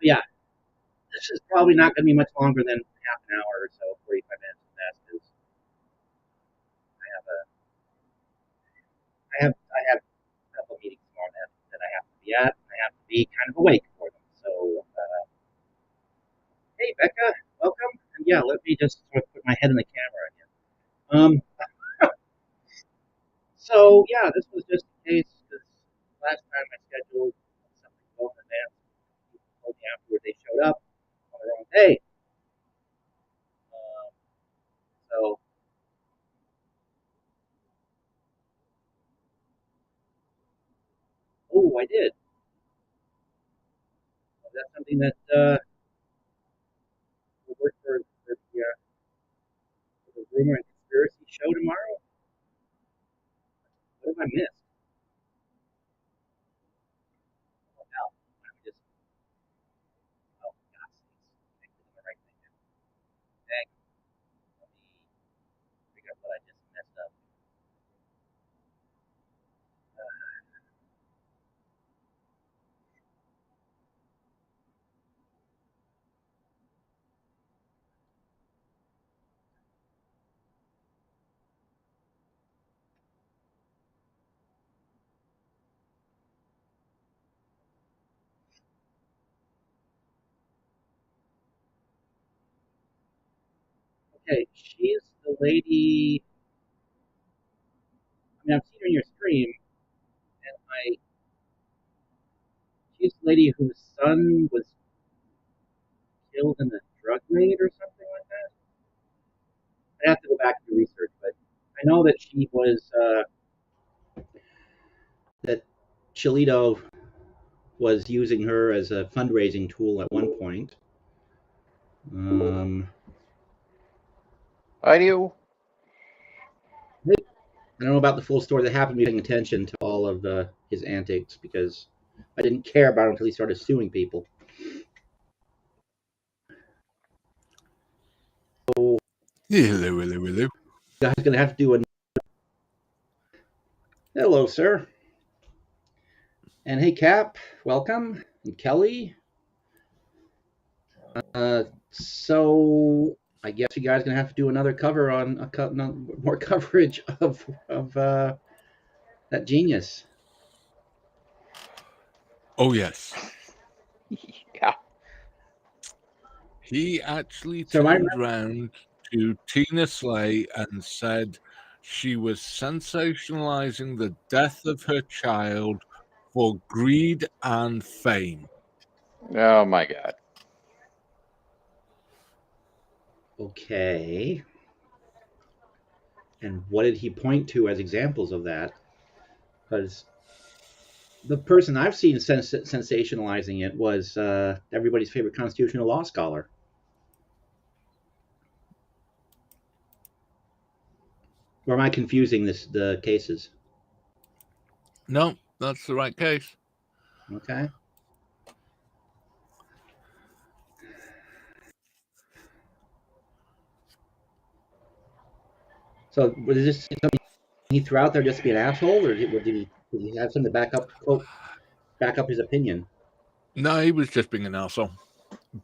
But yeah, this is probably not going to be much longer than half an hour or so, 45 minutes at best. Because I have a, I have a couple of meetings tomorrow that I have to be at. And I have to be kind of awake for them. So, hey, Becca, welcome. And yeah, let me just sort of put my head in the camera again. Um, so yeah, this was just a case because last time I scheduled something well in advance. People told me afterward they showed up on the wrong day. Um, so, oh, I did. Was that something that will work for the rumor and conspiracy show tomorrow? What have I missed? Oh, hell. I'm just, oh, gosh, I'm clicking the right thing now. Dang. Let me figure out what I just messed up. Okay, she's the lady. I mean, I've seen her in your stream, and she's the lady whose son was killed in a drug raid or something like that. I have to go back to the research, but I know that she was that Chilito was using her as a fundraising tool at one point. I do. I don't know about the full story. That happened to be paying attention to all of his antics because I didn't care about him until he started suing people. So, Hello, hello, hello. you guys going to have to do a. Hello, sir. And hey, Cap, welcome. And Kelly. So I guess you guys are gonna have to do another cover on more coverage of that genius. Oh, yes. Yeah. He actually So I turned round to Tina Slay and said she was sensationalizing the death of her child for greed and fame. Oh my God. okay. And what did he point to as examples of that? Because the person I've seen sensationalizing it was everybody's favorite constitutional law scholar. Or am I confusing the cases? No, that's the right case. Okay. So was this something he threw out there just to be an asshole, or did he have something to back up his opinion? No, he was just being an arsehole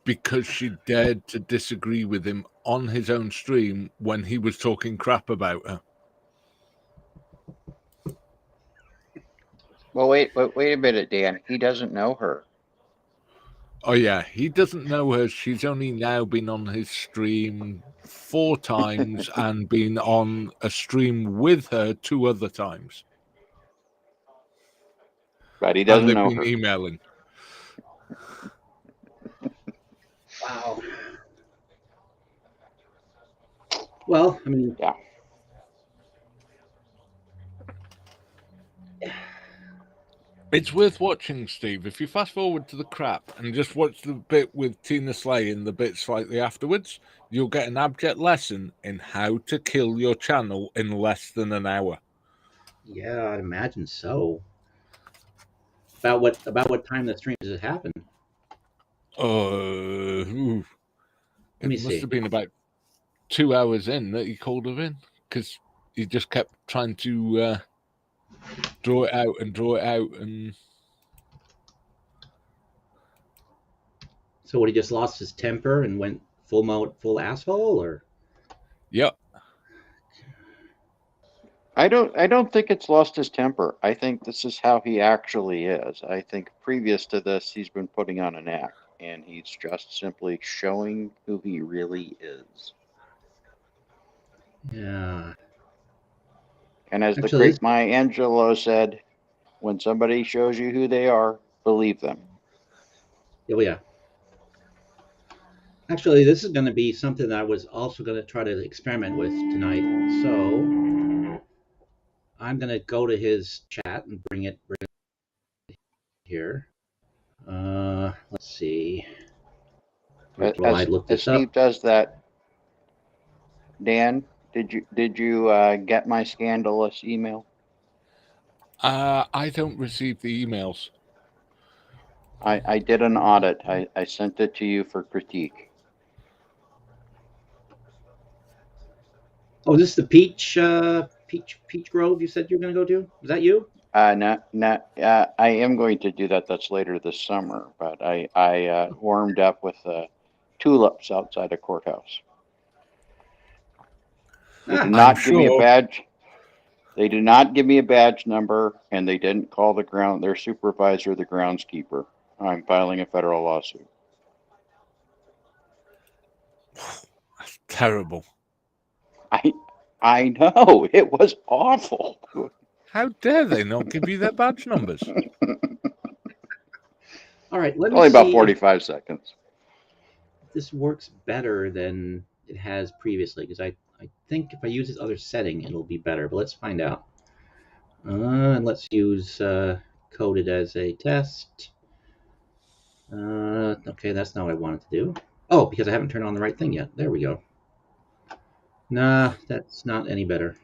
because she dared to disagree with him on his own stream when he was talking crap about her. Well, wait a minute, Dan. He doesn't know her. Oh, yeah, he doesn't know her. She's only now been on his stream 4 times and been on a stream with her 2 other times. But he And doesn't they've know been her. emailing. Wow. Well, I mean, Yeah. It's worth watching, Steve. If you fast forward to the crap and just watch the bit with Tina Slay and the bit slightly afterwards, you'll get an abject lesson in how to kill your channel in less than an hour. yeah, I'd imagine so. About what time the stream does it happen? Let Let me It must see. have been about 2 hours in that he called her in because he just kept trying to draw it out and draw it out. And So what, he just lost his temper and went full mode, full asshole, or? Yep. I don't think it's lost his temper. I think this is how he actually is. I think previous to this, he's been putting on an act, and he's just simply showing who he really is. Yeah. And as the Actually, great Maya Angelou said, when somebody shows you who they are, believe them. oh yeah. Actually, this is going to be something that I was also going to try to experiment with tonight. So I'm going to go to his chat and bring it here. Let's see. While I look As this up. Steve does that, Dan, did you get my scandalous email? I don't receive the emails. I did an audit. I sent it to you for critique. Oh, is this the Peach Grove you said you were going to go to? Was that you? No, I am going to do that. That's later this summer, but I warmed up with tulips outside a courthouse. They did not give me a badge. They did not give me a badge number, and they didn't call their supervisor, the groundskeeper. I'm filing a federal lawsuit. That's terrible. I know, it was awful. How dare they not give you their badge numbers? All right, let me Only about see 45 seconds. if this works better than it has previously, because I think if I use this other setting, it'll be better. But let's find out. And let's use coded as a test. Okay, that's not what I wanted to do. Oh, because I haven't turned on the right thing yet. There we go. Nah, that's not any better.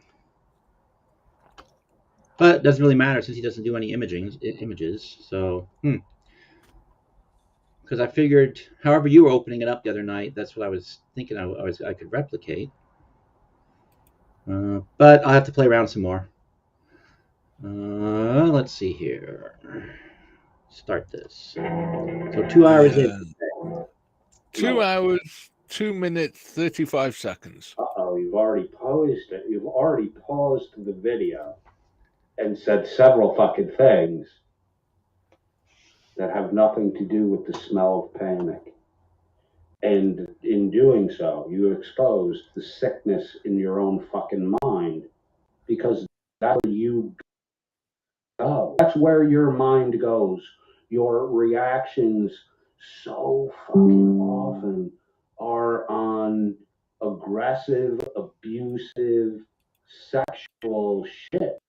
But it doesn't really matter since he doesn't do any images. So, because I figured, however you were opening it up the other night, that's what I was thinking I could replicate. But I'll have to play around some more. Let's see here. Start this. So 2 hours in. 2 hours, 2 minutes, 35 seconds. Uh-oh, you've already paused it. You've already paused the video and said several fucking things that have nothing to do with the smell of panic. And in doing so, you exposed the sickness in your own fucking mind because that's where you go. That's where your mind goes. Your reactions so fucking often are on aggressive, abusive, sexual shit.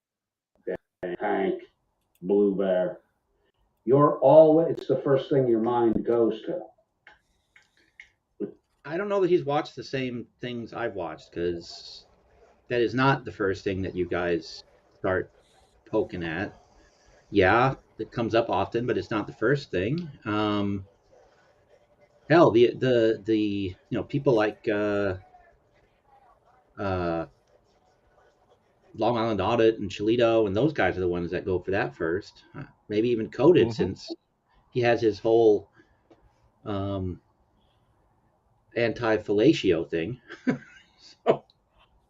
Hank, Blue Bear. It's the first thing your mind goes to. I don't know that he's watched the same things I've watched, because that is not the first thing that you guys start poking at. Yeah, it comes up often, but it's not the first thing. Hell, the people like Long Island Audit and Cholito and those guys are the ones that go for that first. Maybe even Coded, since he has his whole anti-fellatio thing. So,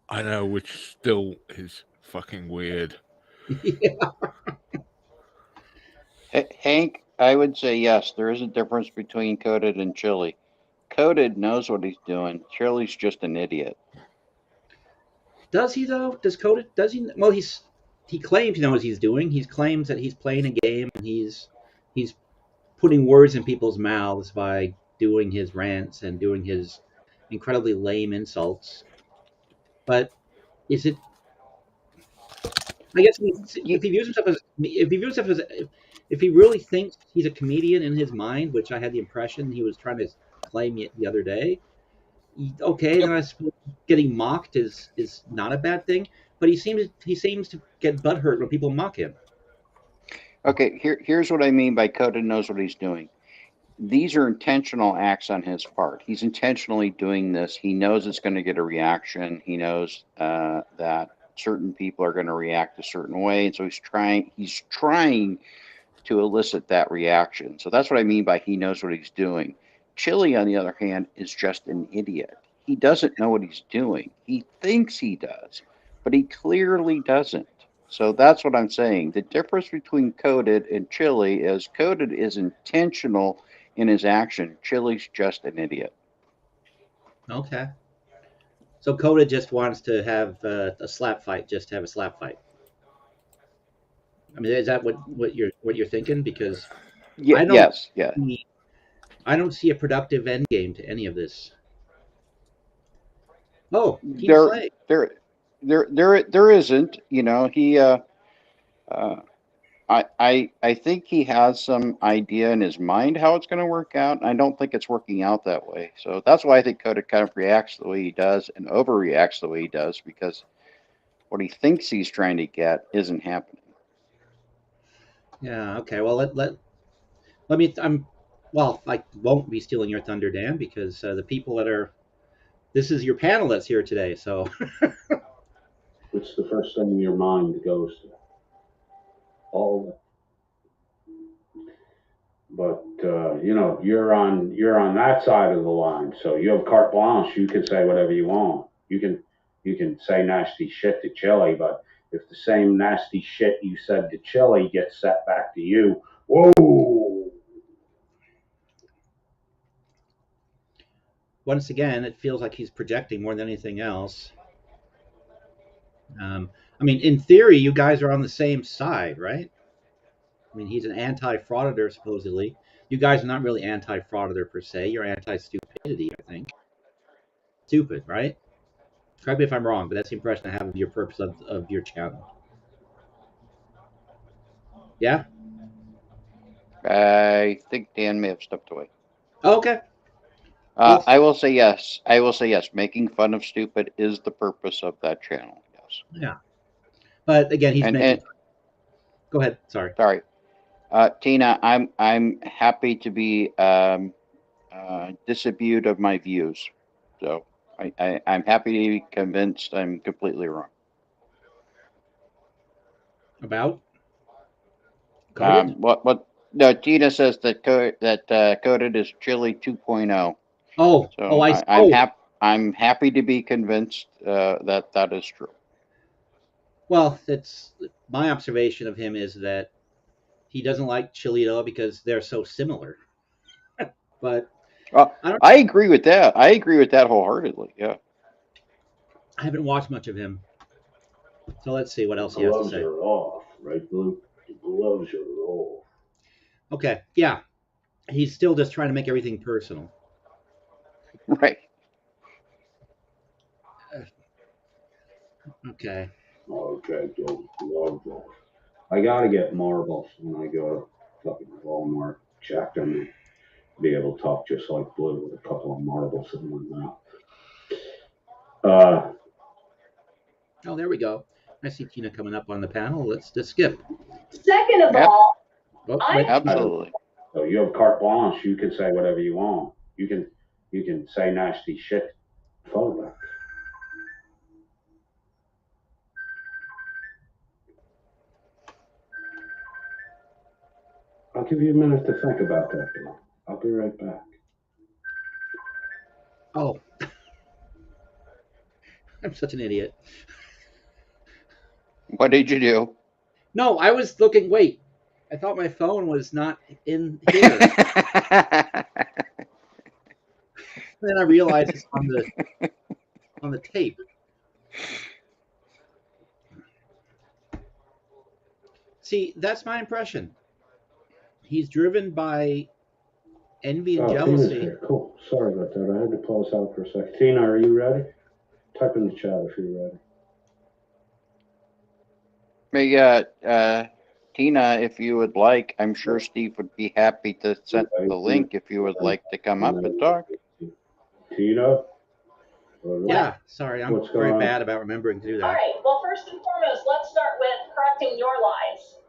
I know, which still is fucking weird. yeah. Hank, I would say yes, there is a difference between Coded and Chili. Coded knows what he's doing. Chili's just an idiot. Does he though? Does Coded? Does he? Well, he claims he knows what he's doing. He claims that he's playing a game and he's putting words in people's mouths by doing his rants and doing his incredibly lame insults. But is it? I guess if he views himself as if he really thinks he's a comedian in his mind, which I had the impression he was trying to claim the other day. Okay, then I suppose getting mocked is not a bad thing. But he seems to get butthurt when people mock him. Okay, here's what I mean by Coded knows what he's doing. These are intentional acts on his part. He's intentionally doing this. He knows it's going to get a reaction. He knows that certain people are going to react a certain way, and so he's trying to elicit that reaction. So that's what I mean by he knows what he's doing. Chili, on the other hand, is just an idiot. He doesn't know what he's doing. He thinks he does, but he clearly doesn't. So that's what I'm saying. The difference between Coded and Chili is Coded is intentional in his action. Chili's just an idiot. Okay. So Coda just wants to have a slap fight, just to have a slap fight. I mean, is that what you're thinking? Because Yeah, I don't yes, yeah. I don't see a productive end game to any of this. Oh, Tina Slay. There isn't. You know, he. I think he has some idea in his mind how it's going to work out. And I don't think it's working out that way. So that's why I think Coda kind of reacts the way he does and overreacts the way he does, because what he thinks he's trying to get isn't happening. Yeah. Okay. Well, let me. Well, I won't be stealing your thunder, Dan, because the people that are. This is your panel that's here today. So. What's the first thing your mind goes to? All of it. But you know, you're on that side of the line, so you have carte blanche. You can say whatever you want. You can say nasty shit to Chili, but if the same nasty shit you said to Chili gets set back to you, whoa! Once again, it feels like he's projecting more than anything else. I mean, in theory, you guys are on the same side, right? I mean, he's an anti-frauditor, supposedly. You guys are not really anti-frauditor per se. You're anti-stupidity, I think. Stupid, right? Correct me if I'm wrong, but that's the impression I have of your purpose of your channel. Yeah? I think Dan may have stepped away. Oh, okay. Well, I will say yes. I will say yes. Making fun of stupid is the purpose of that channel. Yes. yeah. But again, he's And making. Go ahead. Sorry. sorry, Tina. I'm happy to be disabused of my views. So I'm happy to be convinced I'm completely wrong. About? Coded? What? No, Tina says that Coded is Chili 2.0. Oh, So I'm happy to be convinced that is true. Well, that's my observation of him is that he doesn't like Chilito because they're so similar. But I agree with that. I agree with that wholeheartedly. Yeah. I haven't watched much of him. So let's see what else The he has to gloves say. are off, right, Blue? The gloves are off. Okay, yeah. He's still just trying to make everything personal. Right. Okay. Okay, those gloves off. I gotta get marbles when I go to fucking Walmart. Check them and be able to talk just like Blue with a couple of marbles in my mouth. Oh, there we go. I see Tina coming up on the panel. Let's just skip. Second of all, Oh, Absolutely. So you have carte blanche. You can say whatever you want. You can say nasty shit. Follow that. I'll give you a minute to think about that, Bill. I'll be right back. Oh. I'm such an idiot. What did you do? No, I was looking. Wait, I thought my phone was not in here. Then I realized it's on the tape. See, that's my impression. He's driven by envy and jealousy. Tina's here. Cool. Sorry about that. I had to pause out for a second. Tina, are you ready? Type in the chat if you're ready. Hey, Tina, if you would like, I'm sure Steve would be happy to send the link if you would like to come up and talk. Tina? Yeah, sorry, I'm very bad about remembering to do that. All right, well, first and foremost, let's start with correcting your lies.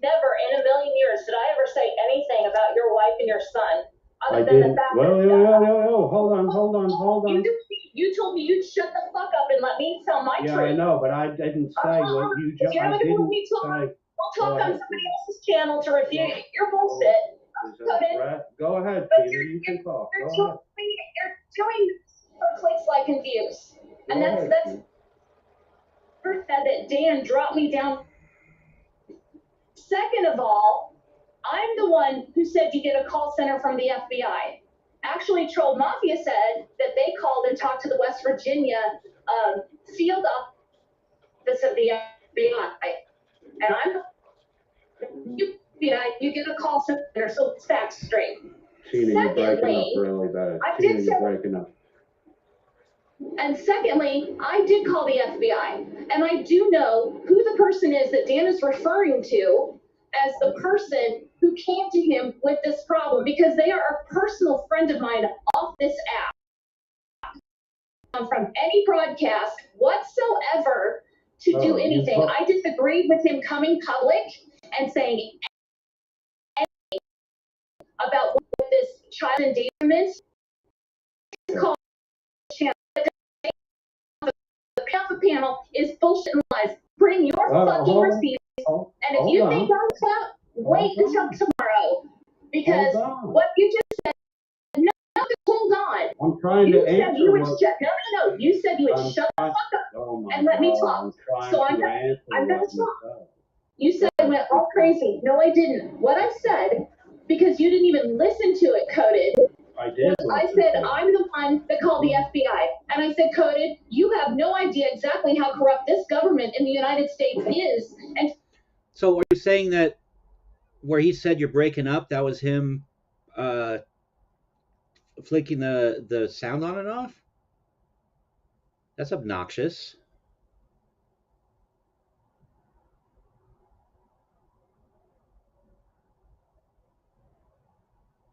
Never in a million years did I ever say anything about your wife and your son. I didn't. Well, hold on. You told me you'd shut the fuck up and let me tell my truth. Yeah, I know, but I didn't say what you just. I didn't say. We'll talk on somebody else's channel to refute your bullshit. Is that right? Go ahead, But Tina. You can talk. You're Go ahead. doing for clicks, like, and views. And Go that's ahead, that's Tina. first said that Dan dropped me down. Second of all, I'm the one who said you get a call center from the FBI. Actually, Troll Mafia said that they called and talked to the West Virginia field office of the FBI. And I'm you get a call center, so it's facts straight. Tina, you're breaking up Secondly, really bad. I Tina, did you're say- breaking up. And secondly, I did call the FBI, and I do know who the person is that Dan is referring to as the person who came to him with this problem, because they are a personal friend of mine off this app. From any broadcast whatsoever to do anything. I disagreed with him coming public and saying anything about what this child endangerment called channel. The Alpha panel is bullshit and lies. Bring your fucking receipts, and if you think I'm crap, wait until tomorrow, because what you just said. No, hold on. I'm trying You to said answer you would what... shut. No. You said you would shut the fuck up Oh my and let me God, talk. I'm So trying to answer I'm gonna what you talk. said. You said I went all crazy. No, I didn't. What I said, because you didn't even listen to it, Coded. I did. I said, I'm the one that called the FBI. And I said, Coded, you have no idea exactly how corrupt this government in the United States is. And So are you saying that where he said you're breaking up, that was him flicking the sound on and off? That's obnoxious.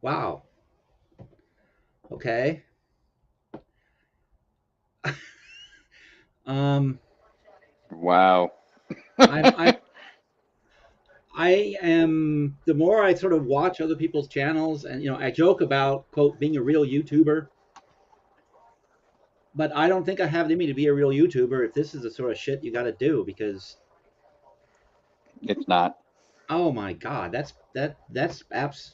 Wow. Okay. Wow. I am, the more I sort of watch other people's channels, and I joke about, quote, being a real YouTuber, but I don't think I have it in me to be a real YouTuber if this is the sort of shit you got to do, because It's not. oh my God, that's apps.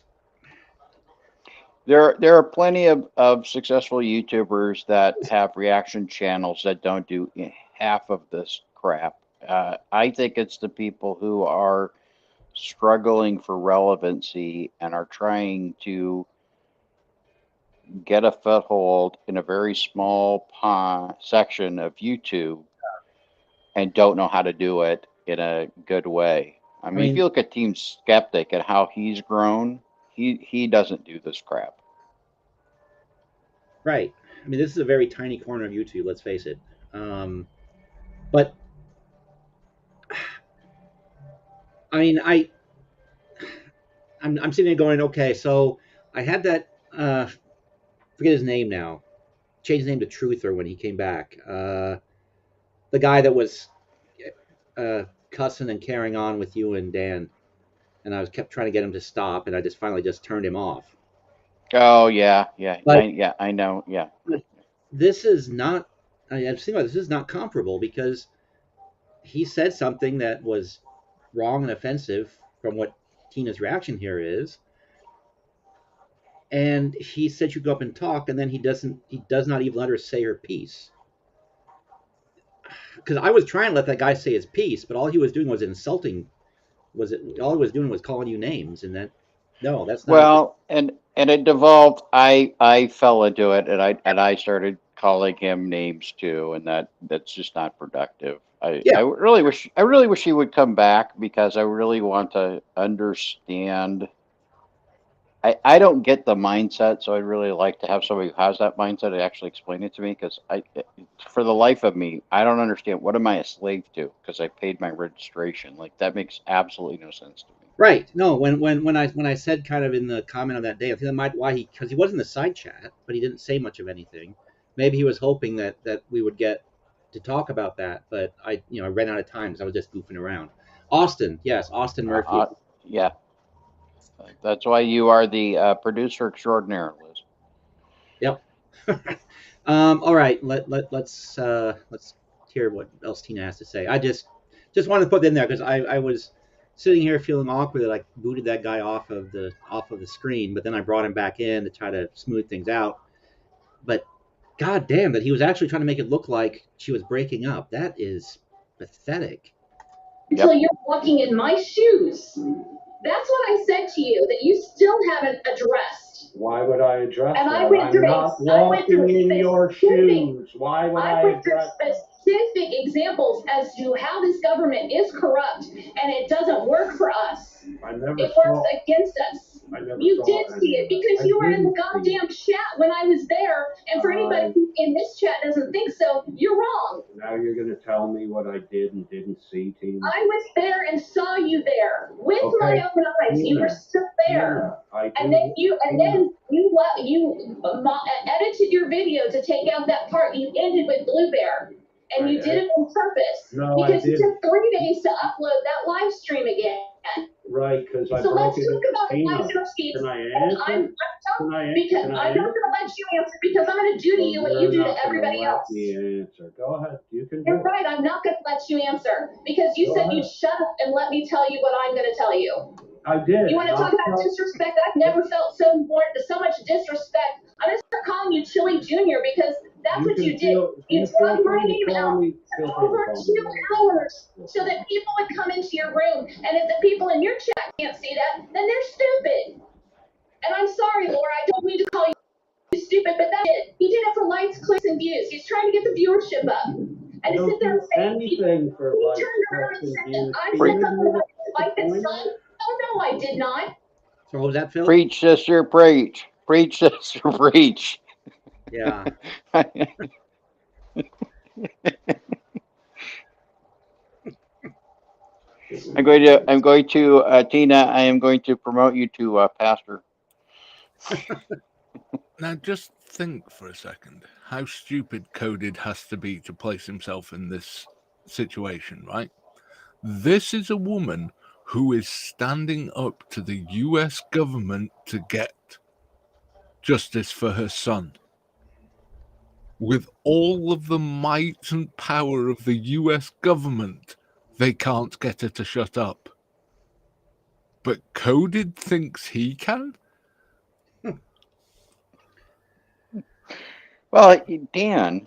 There are plenty of successful YouTubers that have reaction channels that don't do half of this crap. I think it's the people who are struggling for relevancy and are trying to get a foothold in a very small section of YouTube and don't know how to do it in a good way. I mean, if you look at Team Skeptic and how he's grown, he doesn't do this crap. Right. I mean, this is a very tiny corner of YouTube, let's face it. But I mean, I'm sitting there going, okay, so I had that forget his name now. Changed his name to Truther when he came back. The guy that was cussing and carrying on with you and Dan, and I kept trying to get him to stop, and I just finally just turned him off. Oh yeah. But I know. Yeah. This is not. I'm thinking about this is not comparable, because he said something that was wrong and offensive from what Tina's reaction here is, and he said you go up and talk, and then he does not even let her say her piece. Because I was trying to let that guy say his piece, but all he was doing was insulting. All he was doing was calling you names, and that's not. Well, and it devolved. I fell into it, and I started calling him names too, and that's just not productive. I really wish he would come back, because I really want to understand. I don't get the mindset, so I'd really like to have somebody who has that mindset to actually explain it to me, because for the life of me, I don't understand. What am I a slave to? Because I paid my registration. Like, that makes absolutely no sense to me. Right. No, when I said kind of in the comment on that day, I think that might why because he was in the side chat, but he didn't say much of anything. Maybe he was hoping that we would get to talk about that, but I ran out of time, so I was just goofing around. Austin, yes, Austin Murphy. Yeah. That's why you are the producer extraordinaire, Liz. Yep. All right. Let's hear what else Tina has to say. I just wanted to put it in there because I was sitting here feeling awkward that I booted that guy off of the screen, but then I brought him back in to try to smooth things out. But god damn that he was actually trying to make it look like she was breaking up. That is pathetic. Until you're walking in my shoes. That's what I said to you that you still haven't addressed. Why would I address And that? I went through I'm not walking in your shoes. Why would I went through address that? specific examples as to how this government is corrupt and it doesn't work for us. I never It saw. works against us. I never You saw did see any it of that. because I you were in the didn't see goddamn chat when I was there. And for anybody who in this chat doesn't think so, you're wrong. Now you're going to tell me what I did and didn't see, Tina? I was there and saw you there with my Okay. own eyes. You were still there. And then you edited your video to take out that part you ended with Blue Bear, and you did it on purpose because it took 3 days to upload that live stream again. Right, because I So broke let's it. talk about Tina, Pfizer seats. can I And answer? I'm Can I because can I'm not going to let you answer because I'm going to do to you what you do to everybody else. Let me answer. Go ahead. You can do You're it. right. I'm not going to let you answer because you Go said ahead. you'd shut up and let me tell you what I'm going to tell you. I did. You want to talk about disrespect? I've never felt so much disrespect. I'm going to start calling you Chili Junior because that's what you did. You dropped my name out for over 2 hours so that people would come into your room. And if the people in your chat can't see that, then they're stupid. And I'm sorry, Laura, I don't mean to call you stupid, but that's it. He did it for likes, clicks, and views. He's trying to get the viewership up. And to sit there and say anything for he likes, turned around clicks, and and said views. that I said something about his wife and Disappointed? son. Oh, no, I did not. So what was that, Phil? Preach, sister, preach. Preach, sister, preach. Yeah. I'm going to Tina, I am going to promote you to pastor. Now, just think for a second how stupid Coded has to be to place himself in this situation, right? This is a woman who is standing up to the US government to get justice for her son. With all of the might and power of the US government, they can't get her to shut up. But Coded thinks he can? Well, Dan,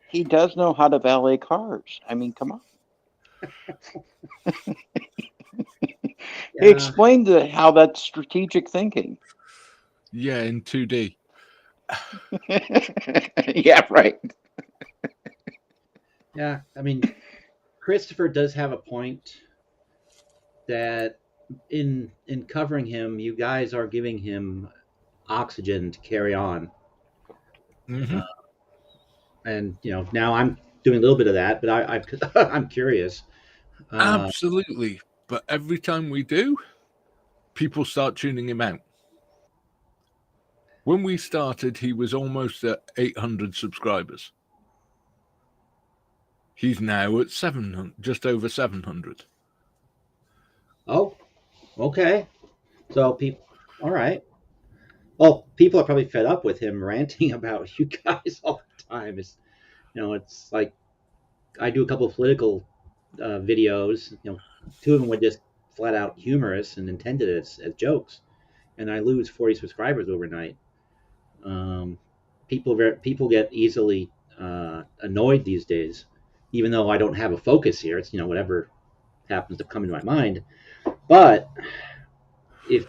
he does know how to valet cars. I mean, come on. Explain how that's strategic thinking. Yeah, in 2D. Yeah, right. Yeah, I mean, Christopher does have a point that in covering him, you guys are giving him oxygen to carry on. Mm-hmm. And now I'm doing a little bit of that, but I'm curious. Absolutely. But every time we do, people start tuning him out. When we started, he was almost at 800 subscribers. He's now at 700, just over 700. Oh, okay. So people, all right. Well, people are probably fed up with him ranting about you guys all the time. It's like I do a couple of political videos. 2 of them were just flat out humorous and intended as jokes, and I lose 40 subscribers overnight. People get easily annoyed these days, even though I don't have a focus here. It's whatever happens to come into my mind. But if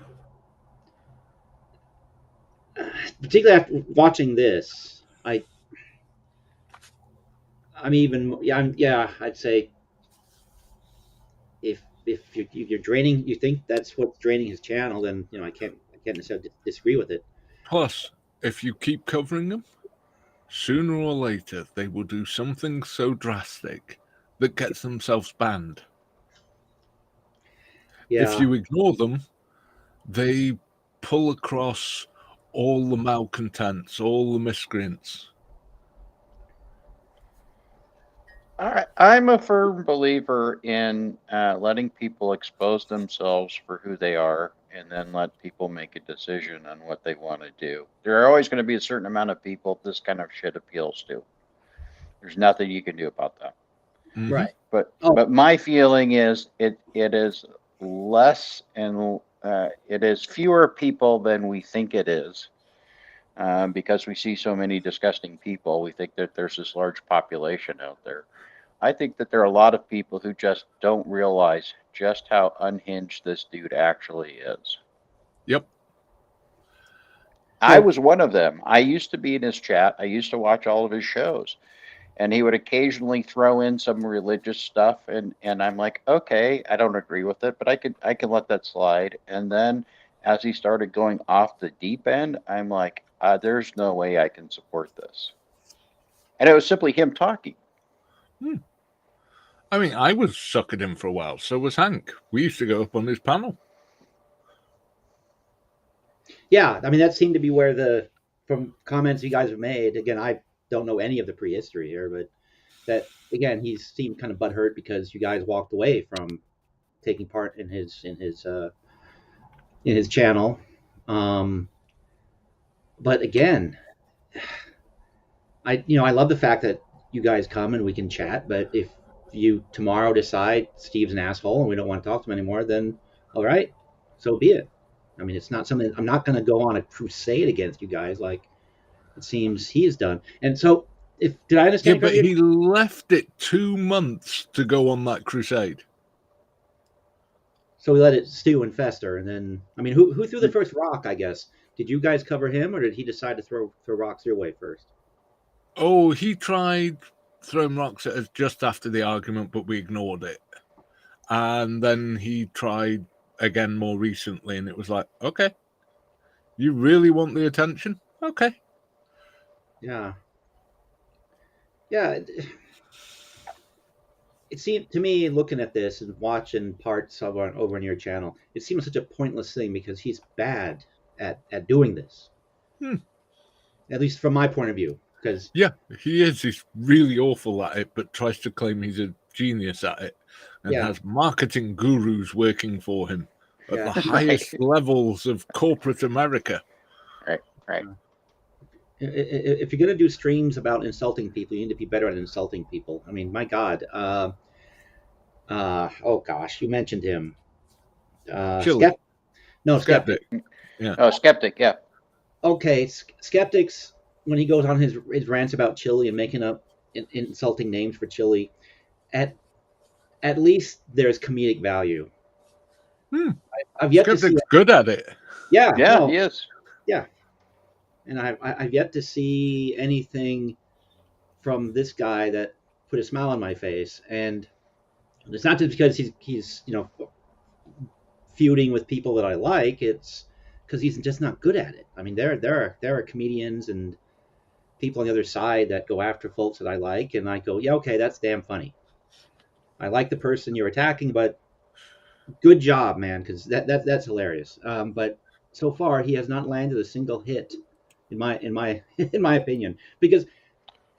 particularly after watching this, I'd say if you're draining, you think that's what's draining his channel, then I can't necessarily disagree with it. Plus, if you keep covering them, sooner or later they will do something so drastic that gets themselves banned. Yeah. If you ignore them, they pull across all the malcontents, all the miscreants. I'm a firm believer in letting people expose themselves for who they are and then let people make a decision on what they want to do. There are always going to be a certain amount of people this kind of shit appeals to. There's nothing you can do about that. Mm-hmm. Right. But my feeling is it is less and it is fewer people than we think it is. Because we see so many disgusting people, we think that there's this large population out there. I think that there are a lot of people who just don't realize just how unhinged this dude actually is. Yep. I was one of them. I used to be in his chat. I used to watch all of his shows. And he would occasionally throw in some religious stuff, and I'm like, okay, I don't agree with it, but I can let that slide. And then as he started going off the deep end, I'm like, there's no way I can support this. And it was simply him talking. I mean, I was sucking him for a while. So was Hank. We used to go up on his panel. Yeah, I mean, that seemed to be where from comments you guys have made, again, I don't know any of the prehistory here, but that, again, he seemed kind of butthurt because you guys walked away from taking part in his channel. But again, I love the fact that you guys come and we can chat, but if you tomorrow decide Steve's an asshole and we don't want to talk to him anymore, then all right, so be it. I mean, it's not something, I'm not going to go on a crusade against you guys like it seems he has done. And so, did I understand? Yeah, but he left it 2 months to go on that crusade. So we let it stew and fester, and then, I mean, who threw the first rock, I guess? Did you guys cover him, or did he decide to throw rocks your way first? Oh, he tried throwing rocks at us just after the argument, but we ignored it. And then he tried again more recently, and it was like, okay, you really want the attention? Okay. Yeah. It seemed to me, looking at this and watching parts of over on your channel, it seems such a pointless thing because he's bad at doing this. At least from my point of view. Because yeah, he is. He's really awful at it, but tries to claim he's a genius at it, and has marketing gurus working for him at the highest levels of corporate America. Right. If you're going to do streams about insulting people, you need to be better at insulting people. I mean, my God. Oh, gosh, you mentioned him. Skeptic. Yeah. Oh, Skeptic, yeah. Okay, Skeptic's, when he goes on his rants about chili and making up insulting names for chili, at least there's comedic value. I've yet Skeptic's to see good at it. Yeah, he is. Yeah, and I've yet to see anything from this guy that put a smile on my face. And it's not just because he's feuding with people that I like. It's because he's just not good at it. I mean, there are comedians and people on the other side that go after folks that I like, and I go, yeah, okay, that's damn funny. I like the person you're attacking, but good job, man, because that's hilarious. But so far, he has not landed a single hit, in my opinion, because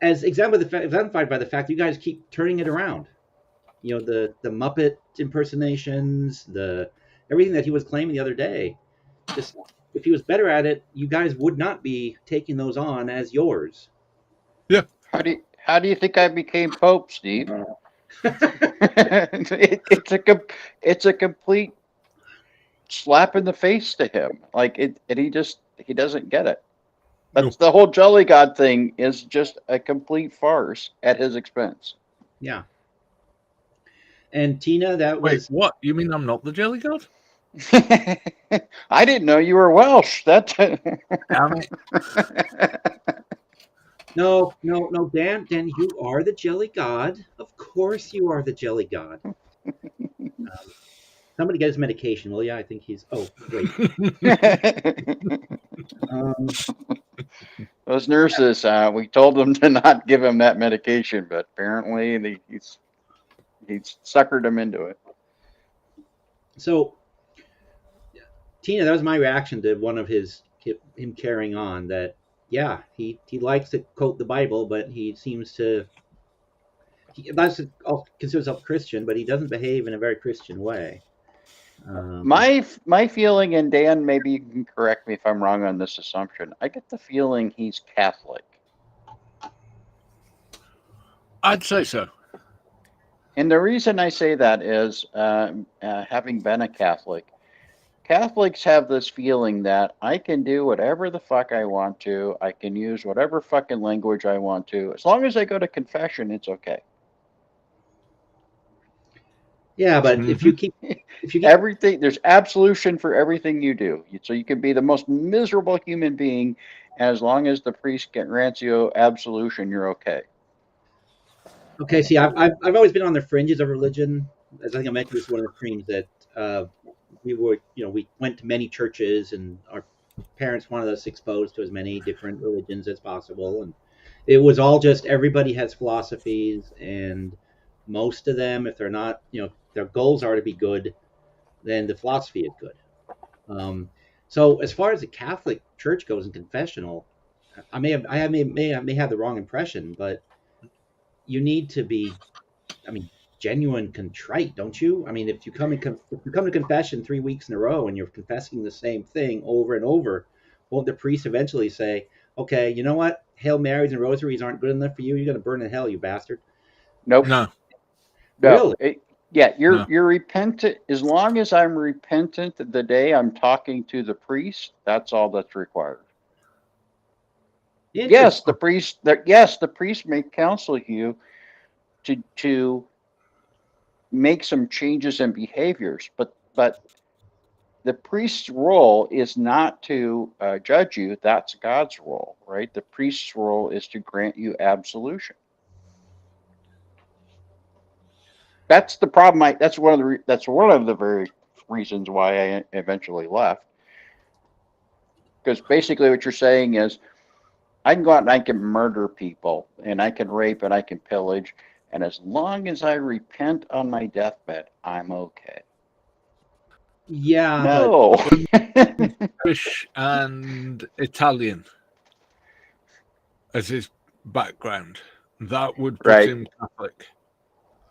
as exemplified by the fact you guys keep turning it around. You know, the Muppet impersonations, everything that he was claiming the other day. Just if he was better at it, you guys would not be taking those on as yours. Yeah. How do you think I became Pope, Steve? It's a complete slap in the face to him. Like he doesn't get it. That's the whole Jelly God thing is just a complete farce at his expense. Yeah. And Tina, that was... Wait, what? You mean I'm not the Jelly God? I didn't know you were Welsh. That's Damn it. No, Dan, you are the Jelly God. Of course you are the Jelly God. Somebody get his medication, will you? I think he's... Oh, wait. Those nurses, we told them to not give him that medication, but apparently he's suckered him into it. So, Tina, that was my reaction to one of him carrying on that, yeah, he likes to quote the Bible, but he seems to... He considers himself Christian, but he doesn't behave in a very Christian way. My feeling, and Dan, maybe you can correct me if I'm wrong on this assumption, I get the feeling he's Catholic. I'd say so. And the reason I say that is, having been a Catholic, Catholics have this feeling that I can do whatever the fuck I want to. I can use whatever fucking language I want to. As long as I go to confession, it's okay. Yeah, but if you keep Everything, there's absolution for everything you do. So you can be the most miserable human being, and as long as the priest grants you absolution, you're okay. Okay, see, I've always been on the fringes of religion. As I think I mentioned this in one of the streams, that we were, we went to many churches, and our parents wanted us exposed to as many different religions as possible. And it was all just everybody has philosophies, and most of them, if they're not, their goals are to be good, then the philosophy is good. So as far as the Catholic Church goes and confessional, I may have the wrong impression, but you need to be, I mean, genuine contrite, don't you? I mean, if you come to confession 3 weeks in a row and you're confessing the same thing over and over, won't the priest eventually say, "Okay, you know what? Hail Marys and rosaries aren't good enough for you. You're going to burn in hell, you bastard." Nope. No. No. Really? You're repentant. As long as I'm repentant the day I'm talking to the priest, that's all that's required. Yes, the priest. The priest may counsel you to make some changes in behaviors, but the priest's role is not to judge you. That's God's role, right? The priest's role is to grant you absolution. That's the problem. That's one of the very reasons why I eventually left. Because basically, what you're saying is, I can go out and I can murder people, and I can rape, and I can pillage, and as long as I repent on my deathbed, I'm okay. Yeah, No. Irish and Italian as his background. That would put Right. him Catholic.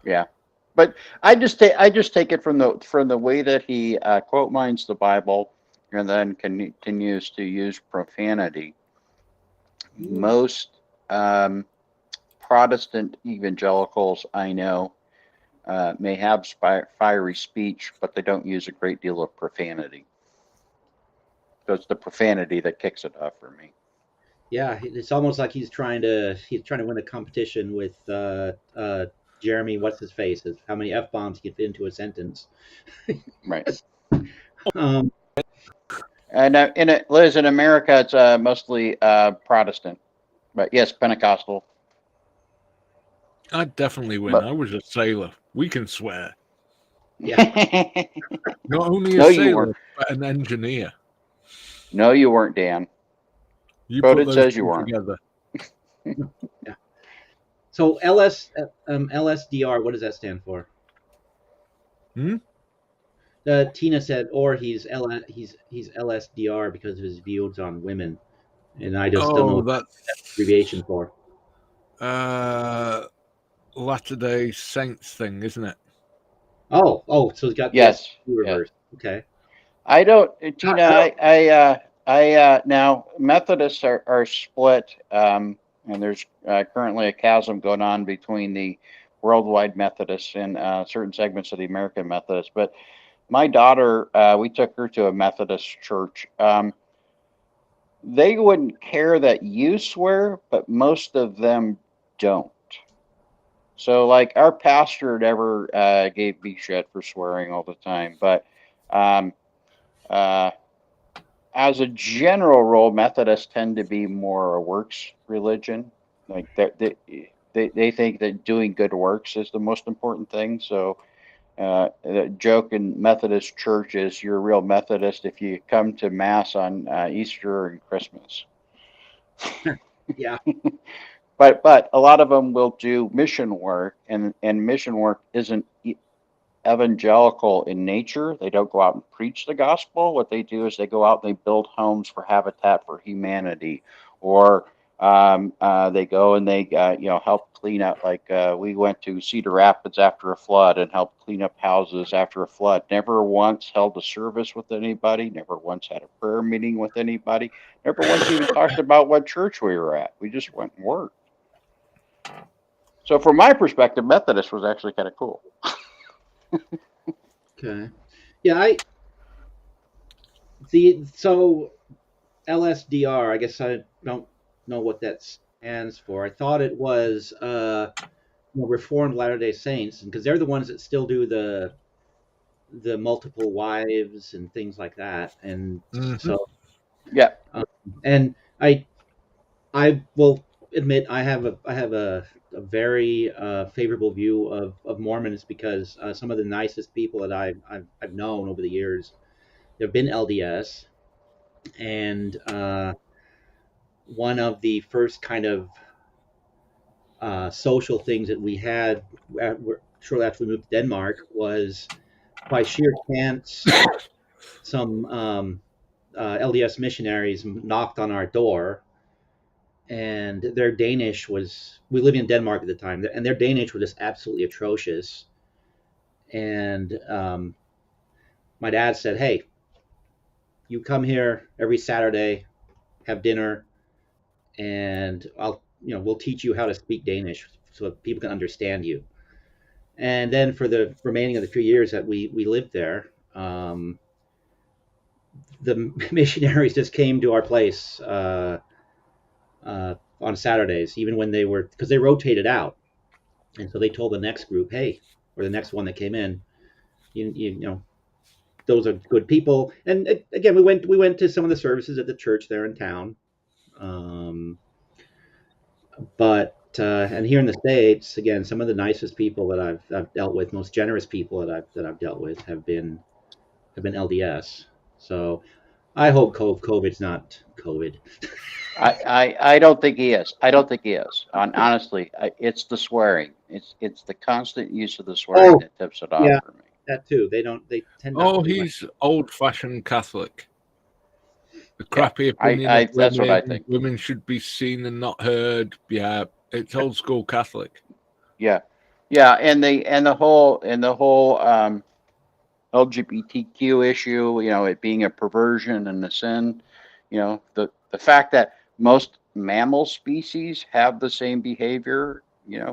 Yeah, but I just take it from the way that he quote mines the Bible and then continues to use profanity. Most Protestant evangelicals I know may have fiery speech, but they don't use a great deal of profanity. So it's the profanity that kicks it off for me. yeah, it's almost like he's trying to win a competition with Jeremy, what's his face? How many F-bombs he can fit into a sentence. Right. And Liz, in America, it's mostly Protestant, but yes, Pentecostal. I'd definitely win. But, I was a sailor. We can swear. Yeah. Not only a No, you sailor, weren't. but an engineer. No, you weren't, Dan. You But put it those says two you weren't. together. Yeah. So LSDR, what does that stand for? Tina said, or he's LSDR because of his views on women, and I just don't know what that's abbreviation for. Latter-day Saints thing, isn't it? Oh, so it's got yes, the reverse. Yes. Okay. I don't, Tina. I now Methodists are split, and there's currently a chasm going on between the worldwide Methodists and certain segments of the American Methodists. But my daughter, we took her to a Methodist church. They wouldn't care that you swear, but most of them don't. So, like, our pastor never gave me shit for swearing all the time. But as a general rule, Methodists tend to be more a works religion. Like, they think that doing good works is the most important thing. So, the joke in Methodist church is you're a real Methodist if you come to Mass on Easter and Christmas. Yeah. But a lot of them will do mission work, and mission work isn't evangelical in nature. They don't go out and preach the gospel. What they do is they go out and they build homes for Habitat for Humanity, or they go and they help clean up. Like we went to Cedar Rapids after a flood and helped clean up houses after a flood. Never once held a service with anybody. Never once had a prayer meeting with anybody. Never once even talked about what church we were at. We just went and worked. So from my perspective, Methodist was actually kind of cool. Okay. Yeah, so LSDR, I guess I don't know what that stands for. I thought it was Reformed Latter-day Saints, because they're the ones that still do the multiple wives and things like that. And so Yeah. and I will admit I have a very favorable view of Mormons, because some of the nicest people that I've known over the years have been LDS, and one of the first kind of social things that we had shortly after we moved to Denmark was, by sheer chance, some LDS missionaries knocked on our door, and their Danish was, we lived in Denmark at the time, and their Danish was just absolutely atrocious. And my dad said, "Hey, you come here every Saturday, have dinner, and we'll teach you how to speak Danish so that people can understand you." And then for the remaining of the few years that we lived there, the missionaries just came to our place on Saturdays, even when they were, because they rotated out. And so they told the next group, "Hey," or the next one that came in, you know, those are good people. And again, we went to some of the services at the church there in town. But and here in the States, again, some of the nicest people that I've dealt with, most generous people that I've dealt with, have been LDS. So I hope COVID's not COVID. I don't think he is. I don't think he is. Honestly, it's the swearing. It's the constant use of the swearing that tips it off yeah. for me. That too. They tend not to do he's old-fashioned Catholic. The Yeah, crappy opinion of that's what I think. Women should be seen and not heard. Yeah, it's old school Catholic. Yeah, and the whole LGBTQ issue, it being a perversion and a sin, the fact that most mammal species have the same behavior,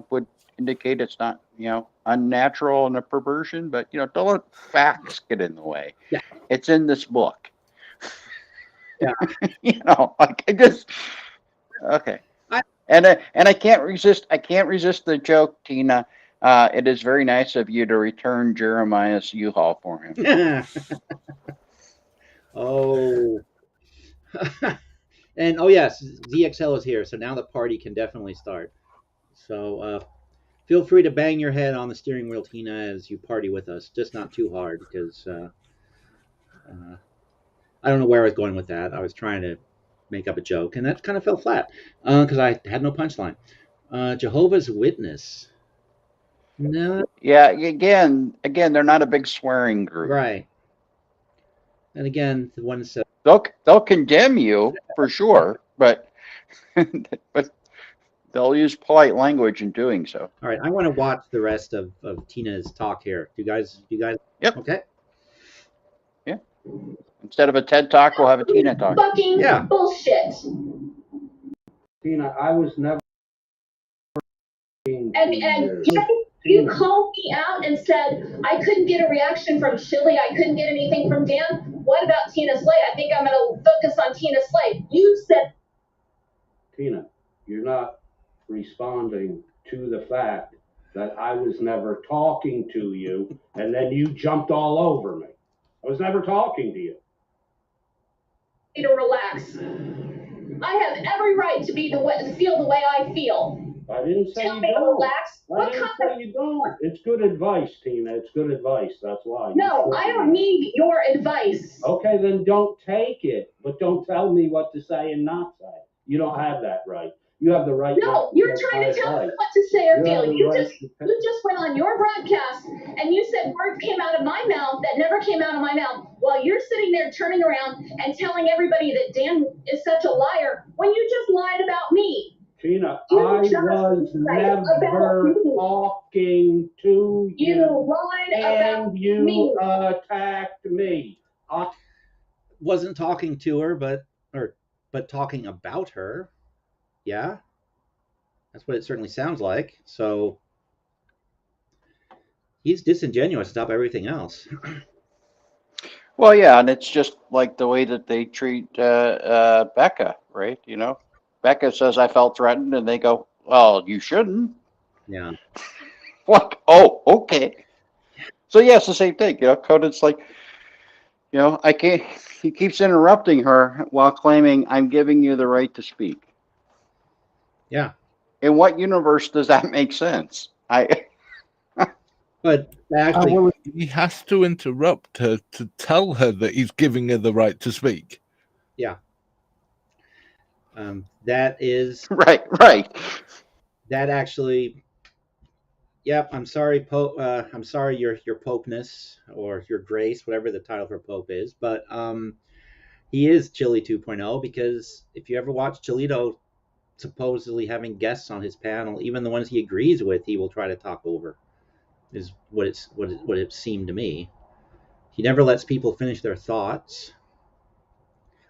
would indicate it's not, unnatural and a perversion, but, don't let facts get in the way. Yeah. It's in this book. Yeah. I just, okay. And I can't resist the joke, Tina. It is very nice of you to return Jeremiah's U-Haul for him. Oh. And yes, ZXL is here, so now the party can definitely start. So feel free to bang your head on the steering wheel, Tina, as you party with us. Just not too hard, because I don't know where I was going with that. I was trying to make up a joke, and that kind of fell flat because I had no punchline. Jehovah's Witness. No. Yeah, again, they're not a big swearing group. Right. And again, the one said they'll condemn you for sure, but they'll use polite language in doing so. All right, I want to watch the rest of Tina's talk here. You guys? Yep. Okay. Yeah. Instead of a TED Talk, we'll have a Tina Talk. Fucking bullshit. Tina, I was never. And you called me out and said I couldn't get a reaction from Chili. I couldn't get anything from Dan. What about Tina Slay? I think I'm going to focus on Tina Slay. You said. Tina, you're not responding to the fact that I was never talking to you, and then you jumped all over me. I was never talking to you. To relax. I have every right to feel the way I feel. I didn't say Tell you me to don't. relax. I didn't say you don't. It's good advice, Tina. It's good advice. That's why. No, I don't need your advice. Okay, then don't take it, but don't tell me what to say and not say. You don't have that right. You have the right. No, you're trying to tell me what to say or feel. You just went on your broadcast and you said words came out of my mouth that never came out of my mouth, while you're sitting there turning around and telling everybody that Dan is such a liar when you just lied about me. Tina, I was never talking to you. You lied about me. And you attacked me. Wasn't talking to her, but talking about her. Yeah. That's what it certainly sounds like. So he's disingenuous atop everything else. Well, yeah, and it's just like the way that they treat Becca, right? You know, Becca says I felt threatened, and they go, "Well, you shouldn't." Yeah. Like, oh, okay. So yeah, it's the same thing. You know, Conan's like, you know, I can't. He keeps interrupting her while claiming I'm giving you the right to speak. Yeah. In what universe does that make sense? But actually, well, he has to interrupt her to tell her that he's giving her the right to speak. yeah. That is right. that actually. Yep. I'm sorry, Pope. I'm sorry, your Popeness or your Grace, whatever the title for Pope is. But he is Chili 2.0 because if you ever watch Chilito supposedly having guests on his panel, even the ones he agrees with, he will try to talk over. Is what it seemed to me. He never lets people finish their thoughts.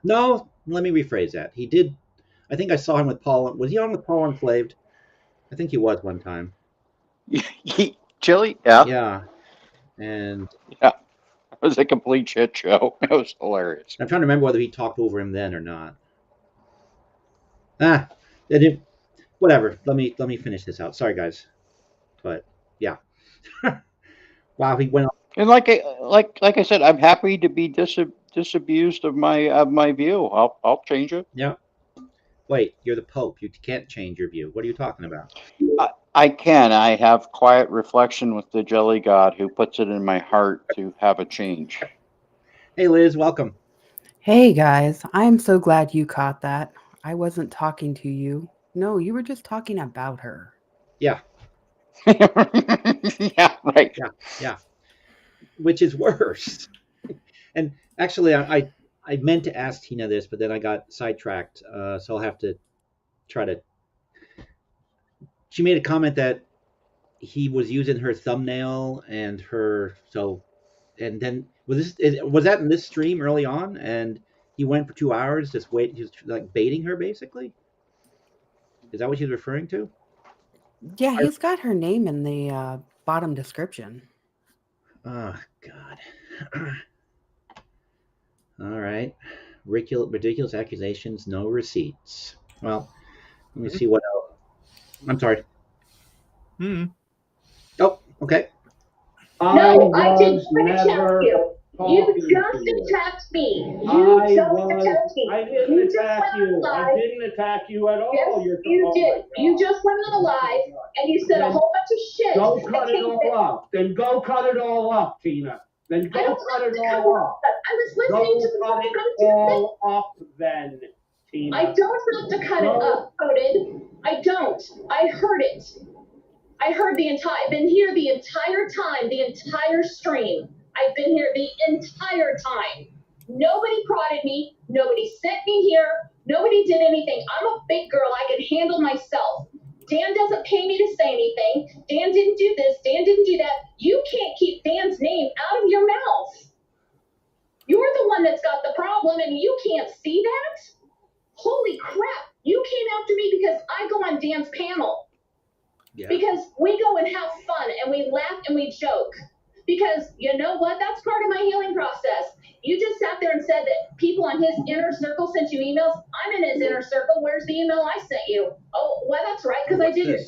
No, let me rephrase that. He did. I think I saw him with Paul. Was he on with Paul Unslaved? I think he was one time. Chili, yeah. Yeah, and Yeah, it was a complete shit show. It was hilarious. I'm trying to remember whether he talked over him then or not. Ah, it didn't. Whatever. Let me finish this out. Sorry, guys, but yeah. Wow, he went. And like I said, I'm happy to be disabused of my view. I'll change it. Yeah. Wait, you're the Pope. You can't change your view. What are you talking about? I can. I have quiet reflection with the Jelly God who puts it in my heart to have a change. Hey, Liz, welcome. Hey guys, I'm so glad you caught that. I wasn't talking to you. No, you were just talking about her. Yeah. Yeah, right. Yeah. Which is worse. And actually, I meant to ask Tina this, but then I got sidetracked. So I'll have to try to. She made a comment that he was using her thumbnail and her and then was that in this stream early on? And he went for 2 hours just like baiting her basically. Is that what she's referring to? Yeah, he's got her name in the bottom description. Oh God. All right. Ridiculous accusations, no receipts. Well, let me see what else. I'm sorry. Oh, okay. No, I didn't attack you. You just attacked me. You just attacked me. I didn't attack you. I didn't attack you at all. Yes, you did. You just went on a live and you said a whole bunch of shit. Go cut it all up. Then go cut it all up, Tina. Then go cut it all up. I was listening to the cut it all up then, Tina. I don't have to cut it up, Coded. I don't. I heard it. I heard I've been here the entire time, the entire stream. I've been here the entire time. Nobody prodded me. Nobody sent me here. Nobody did anything. I'm a big girl. I can handle myself. Dan doesn't pay me to say anything. Dan didn't do this. Dan didn't do that. You can't keep Dan's name out of your mouth. You're the one that's got the problem and you can't see that? Holy crap. You came after me because I go on Dan's panel. Yeah. Because we go and have fun and we laugh and we joke. Because you know what? That's part of my healing process. You just sat there and said that people on his inner circle sent you emails. I'm in his inner circle. Where's the email I sent you? Oh, well, that's right, because I did it.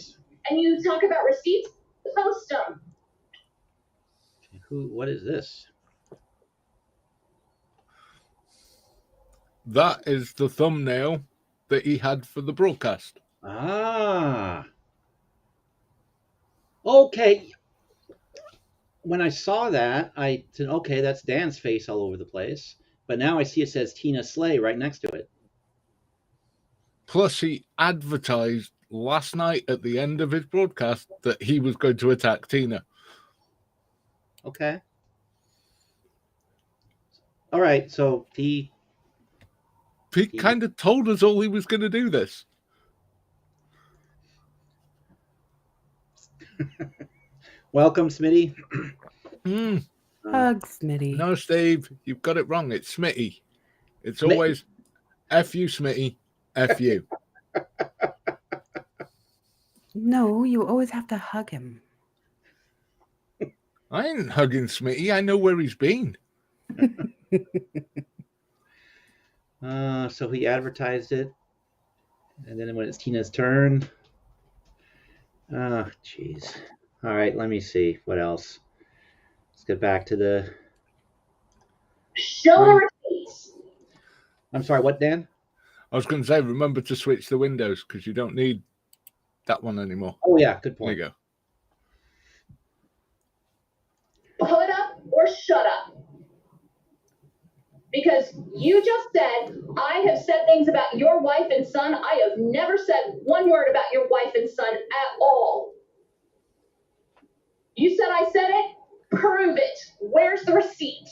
And you talk about receipts, post them. What is this? That is the thumbnail that he had for the broadcast. Ah. Okay. When I saw that, I said, okay, that's Dan's face all over the place. But now I see it says Tina Slay right next to it. Plus, he advertised last night at the end of his broadcast that he was going to attack Tina. Okay. All right, so he kind of told us all he was going to do this. Welcome, Smitty. Hug, Smitty. No, Steve, you've got it wrong. It's Smitty. It's always F you, Smitty. F you. No, you always have to hug him. I ain't hugging Smitty. I know where he's been. So he advertised it, and then when it's Tina's turn. Oh, jeez. All right, let me see what else. Let's get back to the. Show the receipts. I'm sorry, what, Dan? I was going to say, remember to switch the windows because you don't need that one anymore. Oh yeah, good There point. you go. Put up or shut up. Because you just said, I have said things about your wife and son. I have never said one word about your wife and son at all. You said I said it? Prove it. Where's the receipt?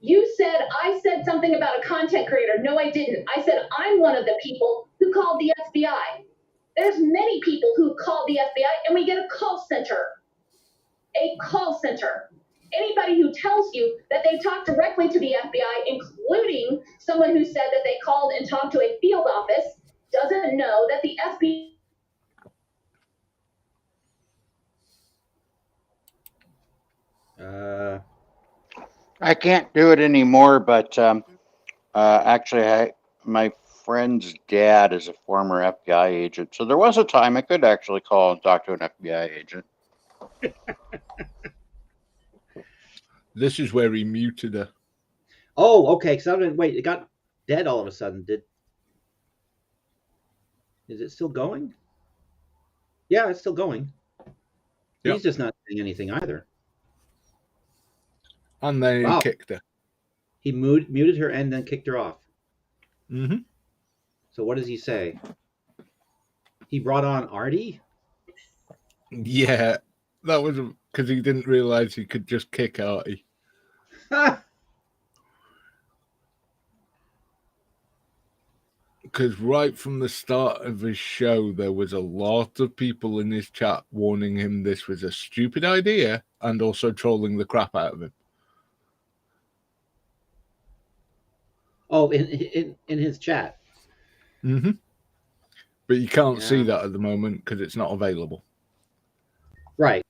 You said I said something about a content creator. No, I didn't. I said I'm one of the people who called the FBI. There's many people who call the FBI, and we get a call center. A call center. Anybody who tells you that they talked directly to the FBI, including someone who said that they called and talked to a field office, doesn't know that the FBI. I can't do it anymore, but actually, my friend's dad is a former FBI agent, so there was a time I could actually call and talk to an FBI agent. This is where he muted her. Oh, okay. Because I didn't wait. It got dead all of a sudden. Is it still going? Yeah, it's still going. Yep. He's just not saying anything either. And then he kicked her. He muted her and then kicked her off. Mm-hmm. So what does he say? He brought on Artie? Yeah, that was because he didn't realize he could just kick Artie. Because right from the start of his show, there was a lot of people in his chat warning him this was a stupid idea and also trolling the crap out of him. Oh, in his chat. Mm-hmm. But you can't see that at the moment because it's not available. Right.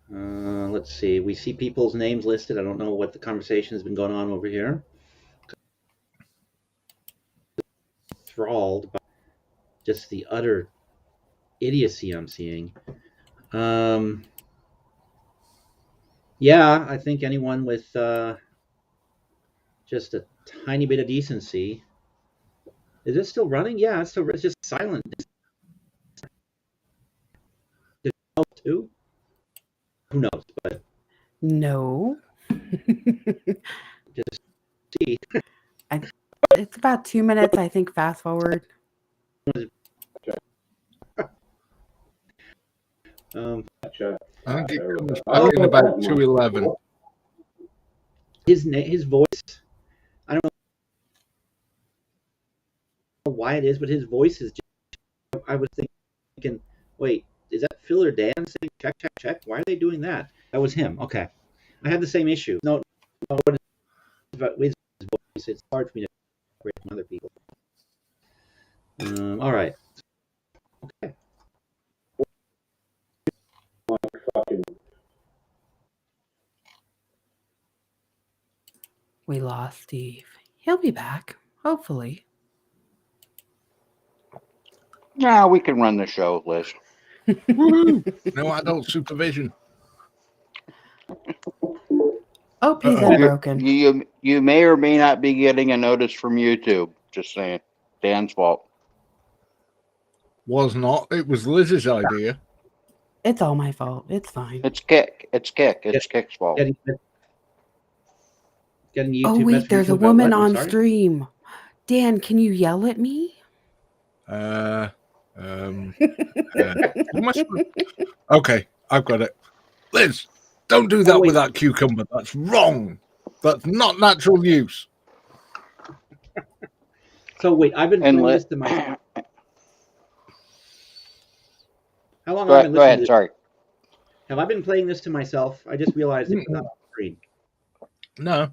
Let's see. We see people's names listed. I don't know what the conversation has been going on over here. Enthralled by just the utter idiocy I'm seeing. Yeah, I think anyone with just a tiny bit of decency. Is it still running? Yeah, it's just silent. Did you know too? Who knows? But no. Just see. It's about 2 minutes, I think. Fast forward. I think it comes back in about 2:11. His voice. I don't know why it is, but his voice is. I was thinking, wait, is that Phil or Dan saying check, check, check? Why are they doing that? That was him. Okay, I had the same issue. No, what is with his voice? It's hard for me to separate from other people. All right. Okay. We lost Steve. He'll be back, hopefully. Yeah, we can run the show, Liz. No adult supervision. Oh, he's broken. You may or may not be getting a notice from YouTube. Just saying. Dan's fault. Was not. It was Liz's idea. It's all my fault. It's fine. It's Kick. It's Kick's fault. Getting YouTube Oh, wait, there's a about woman what? I'm on sorry? stream. Dan, can you yell at me? Okay, I've got it. Liz, don't do that with that cucumber. That's wrong. That's not natural use. So wait, I've been playing this to myself. How long have I been listening Go ahead, to this? sorry. Have I been playing this to myself? I just realized it was not on the screen. No.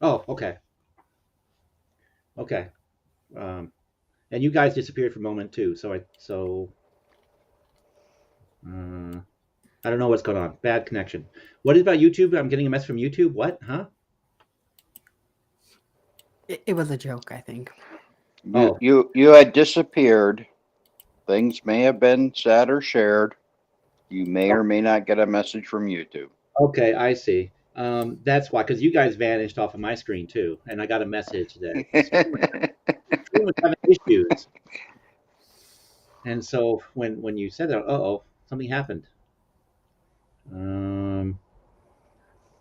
Oh, okay. Okay. And you guys disappeared for a moment too. So I don't know what's going on. Bad connection. What is about YouTube? I'm getting a message from YouTube. What? Huh? It was a joke, I think. You had disappeared. Things may have been said or shared. You may or may not get a message from YouTube. Okay, I see. That's why, because you guys vanished off of my screen too, and I got a message that screen was having issues. And so when you said that, something happened.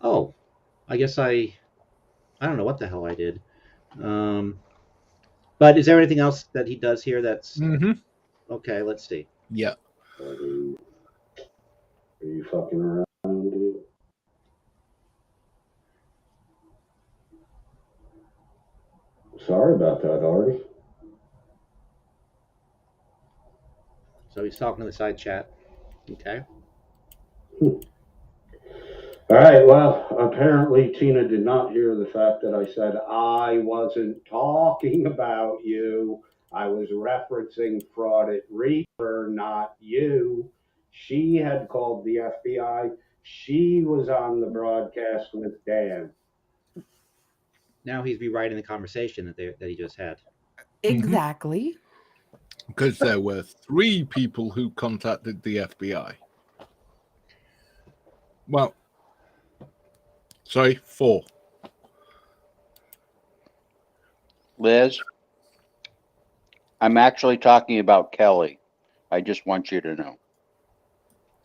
Oh, I guess I don't know what the hell I did. But is there anything else that he does here that's okay? Let's see. Yeah. Are you fucking around, dude? Sorry about that, Artie. So he's talking to the side chat. Okay. All right. Well, apparently Tina did not hear the fact that I said I wasn't talking about you. I was referencing Fraud at Reaper, not you. She had called the FBI. She was on the broadcast with Dan. Now he's rewriting the conversation that he just had. Exactly. Because there were 3 people who contacted the FBI. Well, sorry, 4. Liz, I'm actually talking about Kelly. I just want you to know.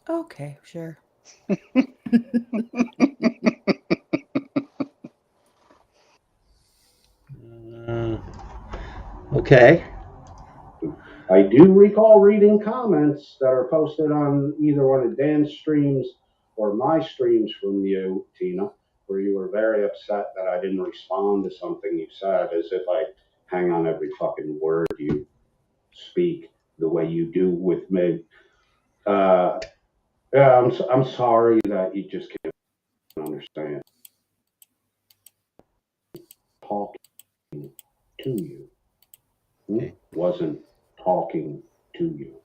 Okay, sure. Okay. I do recall reading comments that are posted on either one of Dan's streams or my streams from you, Tina, where you were very upset that I didn't respond to something you said, as if I hang on every fucking word you speak the way you do with me. Yeah, I'm sorry that you just can't understand. Talking to you wasn't talking to you.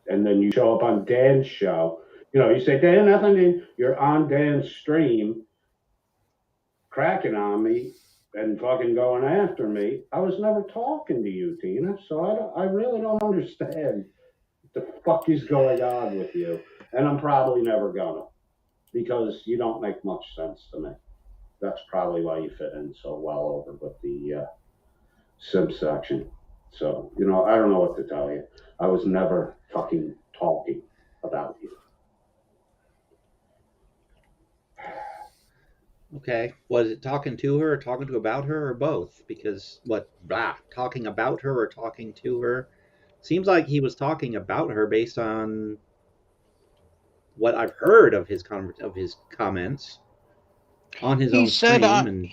And then you show up on Dan's show. You say, Dan, nothing. You're on Dan's stream, cracking on me and fucking going after me. I was never talking to you, Tina. So I really don't understand what the fuck is going on with you. And I'm probably never gonna, because you don't make much sense to me. That's probably why you fit in so well over with the sim section. So, I don't know what to tell you. I was never fucking talking about you. Okay. Was it talking to her or talking to about her or both? Because talking about her or talking to her? Seems like he was talking about her based on what I've heard of his comments on his own stream.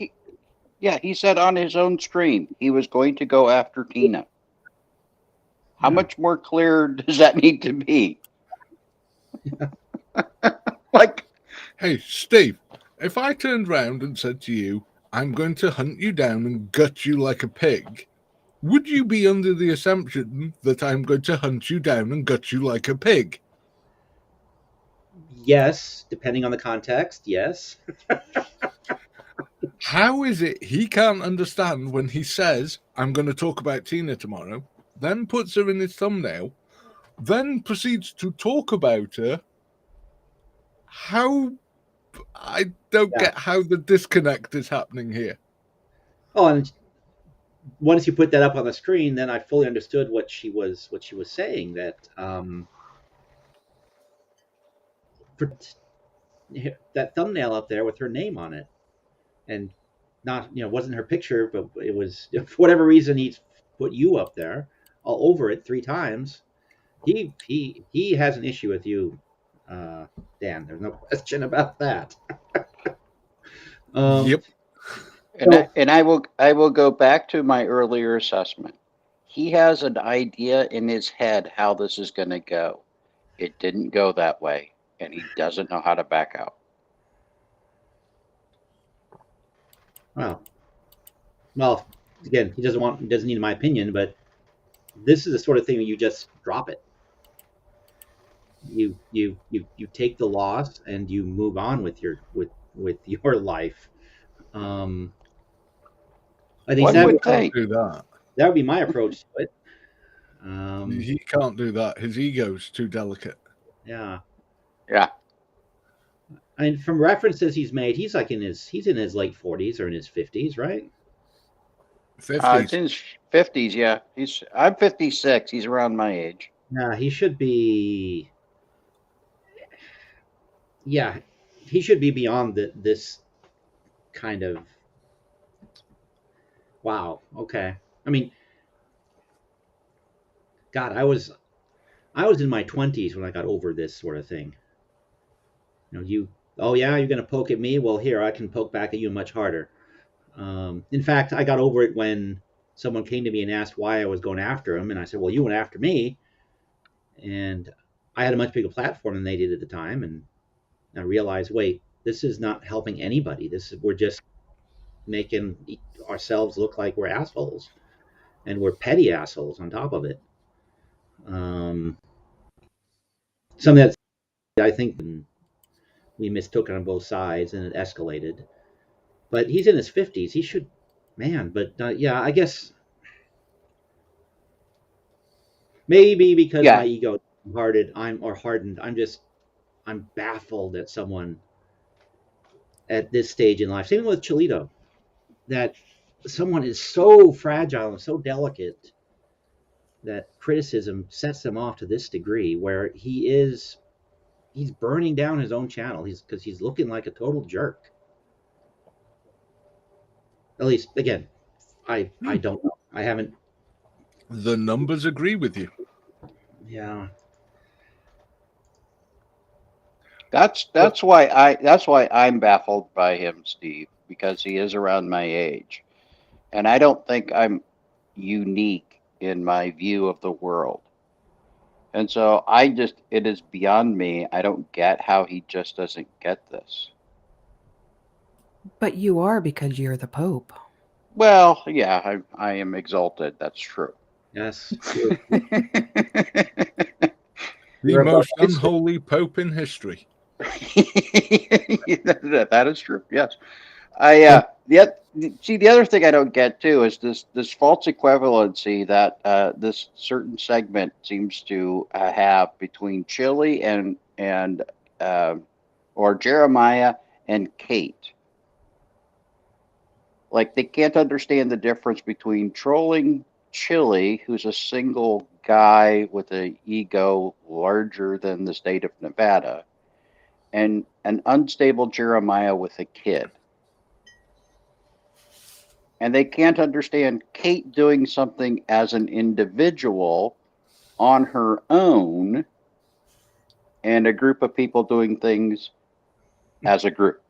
He said on his own stream he was going to go after Tina. How much more clear does that need to be? Hey, Steve, if I turned round and said to you, I'm going to hunt you down and gut you like a pig, would you be under the assumption that I'm going to hunt you down and gut you like a pig? Yes, depending on the context, yes. How is it he can't understand when he says, I'm going to talk about Tina tomorrow, then puts her in his thumbnail, then proceeds to talk about her? I don't get how the disconnect is happening here. Oh, and once you put that up on the screen, then I fully understood what she was saying. That that thumbnail up there with her name on it, and not wasn't her picture, but it was, for whatever reason, he's put you up there all over it 3 times. He has an issue with you, Dan. There's no question about that. Yep. And I will go back to my earlier assessment. He has an idea in his head how this is going to go. It didn't go that way, and he doesn't know how to back out. Well, again, he doesn't need my opinion, but this is the sort of thing that you just drop it. You take the loss and you move on with your life. At least One He would can't think. do that. that would be my approach to it. He can't do that. His ego's too delicate. Yeah. Yeah. And from references he's made, he's in his late 40s or in his 50s, right? 50s. It's in his 50s, yeah. I'm 56. He's around my age. Yeah, he should be. Yeah, he should be beyond this kind of. Wow. Okay. I mean, God, I was in my 20s when I got over this sort of thing. Oh yeah, you're gonna poke at me? Well, here I can poke back at you much harder. In fact, I got over it when someone came to me and asked why I was going after him, and I said, "Well, you went after me," and I had a much bigger platform than they did at the time, and I realized, wait, this is not helping anybody. We're just making ourselves look like we're assholes, and we're petty assholes on top of it. Something that I think we mistook on both sides, and it escalated. But he's in his 50s. He should, man. But yeah, I guess maybe because my Yeah. ego is hardened. I'm baffled at someone at this stage in life. Same with Cholito, that someone is so fragile and so delicate that criticism sets them off to this degree, where he's burning down his own channel. Because he's looking like a total jerk. At least, again, I don't know. I haven't. The numbers agree with you. Yeah. That's why I'm baffled by him, Steve, because he is around my age. And I don't think I'm unique in my view of the world. And so it is beyond me. I don't get how he just doesn't get this. But you are, because you're the Pope. Well, yeah, I am exalted. That's true. Yes. The You're most above- unholy pope in history. That is true. Yes. See, the other thing I don't get too is this false equivalency that this certain segment seems to have between Chili and or Jeremiah and Kate. Like, they can't understand the difference between trolling Chili, who's a single guy with an ego larger than the state of Nevada, and an unstable Jeremiah with a kid. And they can't understand Kate doing something as an individual on her own and a group of people doing things as a group.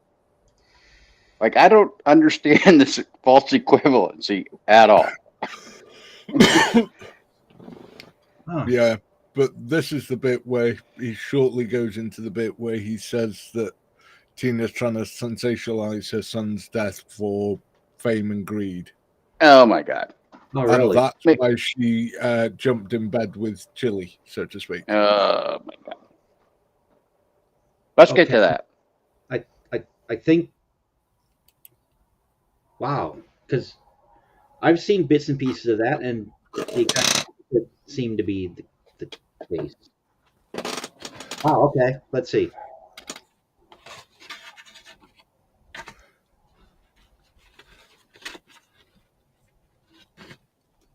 Like, I don't understand this false equivalency at all. Yeah, but this is the bit where he shortly goes into the bit where he says that Tina's trying to sensationalize her son's death for fame and greed. Oh my God. Oh, really? And that's why she jumped in bed with Chili, so to speak. Oh my God. Let's get to that. I think, wow, because I've seen bits and pieces of that, and the exact opposite seemed to be the case. Wow, okay, let's see.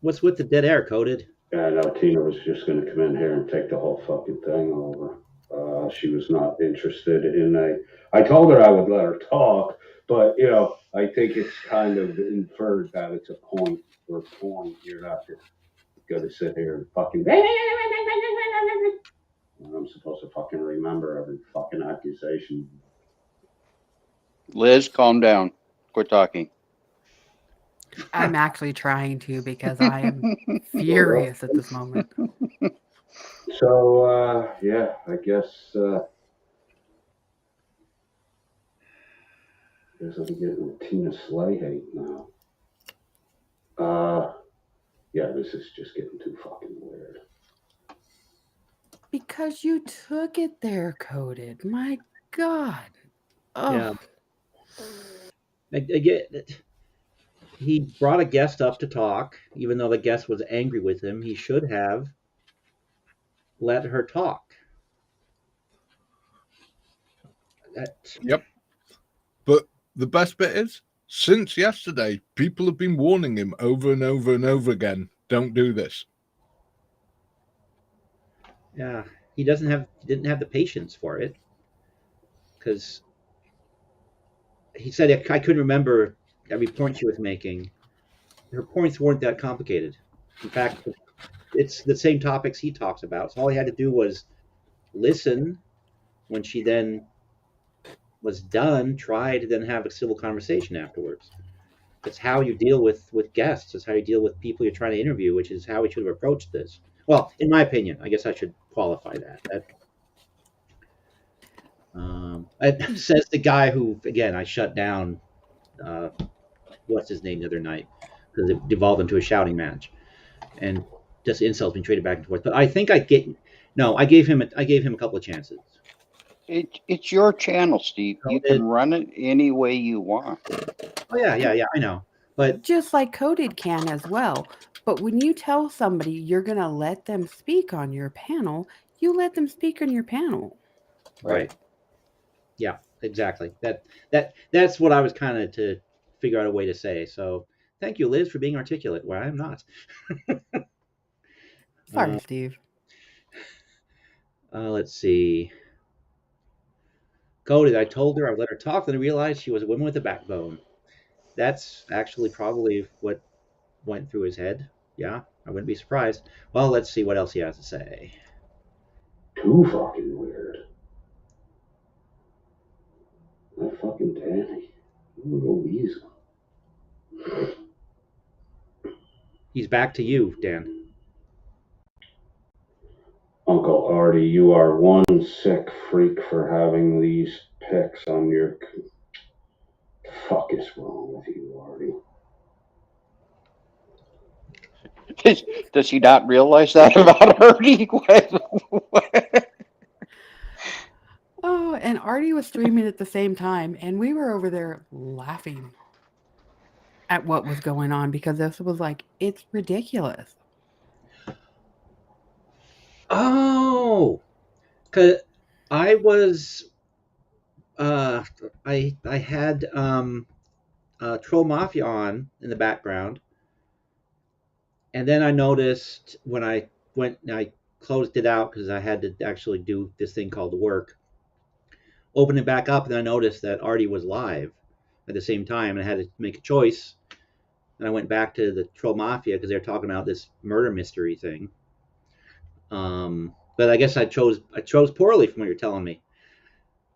What's with the dead air, Coded? Yeah, I know Tina was just going to come in here and take the whole fucking thing over. She was not interested in I told her I would let her talk, but, I think it's kind of inferred that it's a point or point. You're not just going to sit here and fucking... I'm supposed to fucking remember every fucking accusation. Liz, calm down. Quit talking. I'm actually trying to, because I am furious at this moment. So, yeah, I guess I'm getting Tina Slay hate now. Yeah, this is just getting too fucking weird. Because you took it there, Coded. My God. Oh. Yeah. Again, he brought a guest up to talk, even though the guest was angry with him. He should have let her talk. Yep. But the best bit is, since yesterday, people have been warning him over and over and over again, don't do this. Yeah, he didn't have the patience for it, because he said I couldn't remember every point she was making. Her points weren't that complicated. In fact, it's the same topics he talks about. So all he had to do was listen. When she then was done, try to then have a civil conversation afterwards. It's how you deal with guests. It's how you deal with people you're trying to interview, which is how we should have approached this. Well, in my opinion, I guess I should qualify that. It says the guy who, again, I shut down. What's his name the other night, because it devolved into a shouting match, and just insults being traded back and forth. But I think I gave him a couple of chances. It's your channel, Steve. You can run it any way you want. Oh yeah, I know. But just like Coded can as well. But when you tell somebody you're going to let them speak on your panel, you let them speak on your panel. Right. Yeah, exactly. That's what I was kind of to figure out a way to say. So thank you, Liz, for being articulate where I'm not. Sorry, Steve. Let's see. Coded, I told her I would let her talk, then I realized she was a woman with a backbone. That's actually probably what went through his head. Yeah, I wouldn't be surprised. Well, let's see what else he has to say. Too fucking weird. That fucking Danny. Little weasel. He's back to you, Dan. Uncle Artie, you are one sick freak for having these pics on your... The fuck is wrong with you, Artie? Does he not realize that about Artie? Oh, and Artie was streaming at the same time, and we were over there laughing at what was going on, because this was like, it's ridiculous. Oh, because I was, I had Troll Mafia on in the background, and then I noticed when I closed it out because I had to actually do this thing called work. Open it back up, and I noticed that Artie was live at the same time, and I had to make a choice. And I went back to the Troll Mafia because they were talking about this murder mystery thing. But I guess I chose poorly from what you're telling me,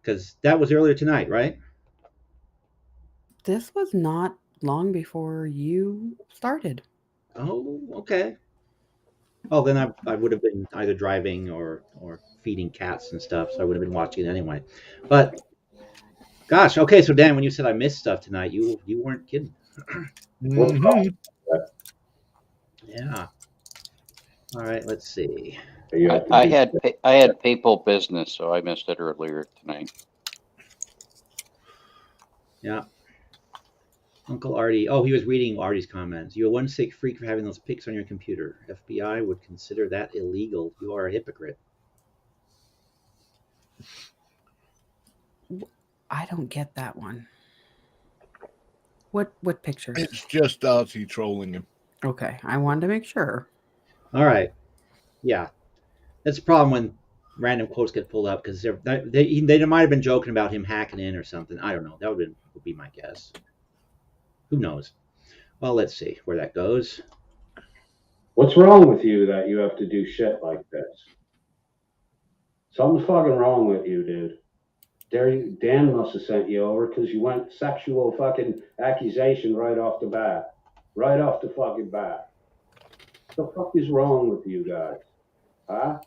because that was earlier tonight, right? This was not long before you started. Oh, okay. Oh, then I would have been either driving or feeding cats and stuff, so I would have been watching it anyway. But gosh, okay. So Dan, when you said I missed stuff tonight, you weren't kidding. Mhm. Yeah. All right. Let's see. I had papal business, so I missed it earlier tonight. Yeah. Uncle Artie. Oh, he was reading Artie's comments. You're one sick freak for having those pics on your computer. FBI would consider that illegal. You are a hypocrite. I don't get that one. What picture? It's just Artie trolling him. Okay, I wanted to make sure. All right. Yeah. That's the problem when random quotes get pulled up, because they might have been joking about him hacking in or something. I don't know. That would be my guess. Who knows? Well, let's see where that goes. What's wrong with you that you have to do shit like this? Something's fucking wrong with you, dude. Dan must have sent you over because you went sexual fucking accusation right off the bat. Right off the fucking bat. What the fuck is wrong with you guys? Huh?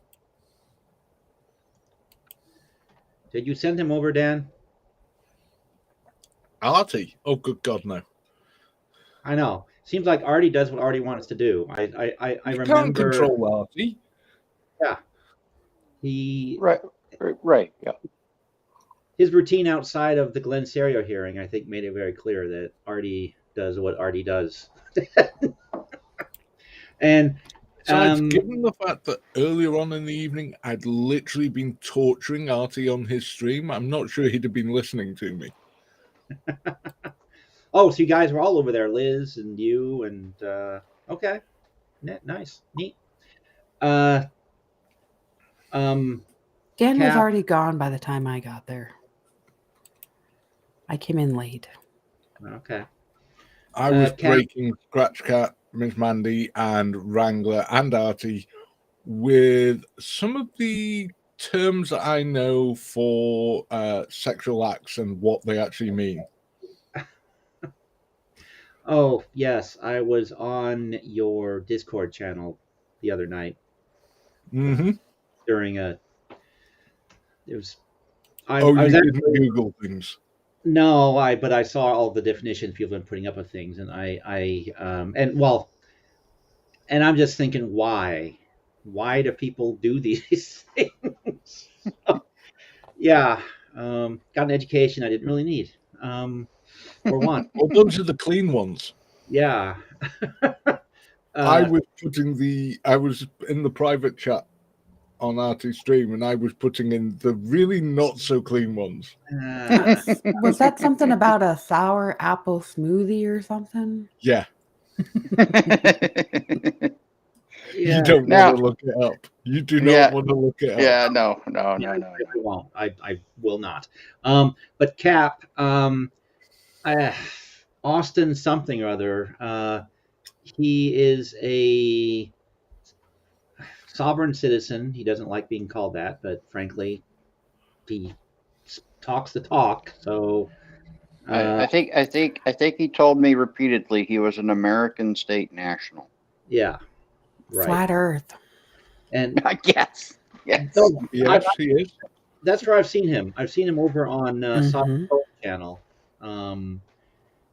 Did you send him over, Dan? Artie? Oh, good God, no. I know. seems like Artie does what Artie wants to do. I You can't remember control Artie. he Right. Yeah. his routine outside of the Glenn Serio hearing, I think, made it very clear that Artie does what Artie does. And Besides, given the fact that earlier on in the evening I'd literally been torturing Artie on his stream, I'm not sure he'd have been listening to me. oh, so you guys were all over there, Liz and you, and okay, nice, neat. Dan was Cap. already gone by the time I got there. I came in late. Okay. I was Cap. breaking Scratch Cat, Miss Mandy, and Wrangler and Artie with some of the terms that I know for sexual acts and what they actually mean. Oh, yes, I was on your Discord channel the other night Mm-hmm. during a. It was. I You was didn't Google things. No, but I saw all the definitions people have been putting up with things, and and I'm just thinking, why do people do these things? Yeah, got an education I didn't really need. For one. Well, those are the clean ones. Yeah. I was in the private chat on Artie's stream, and I was putting in the really not so clean ones. Was that something about a sour apple smoothie or something? Yeah. Yeah. You don't want to look it up. You do not want to look it up. Yeah, no. I won't. I will not. But Cap, Austin something or other. He is a sovereign citizen. He doesn't like being called that, but frankly, he talks the talk. So I think he told me repeatedly he was an American state national. Yeah. Right. Flat Earth. And yes. No, Yes, he is. That's where I've seen him. I've seen him over on Sovereign Mhm. channel, and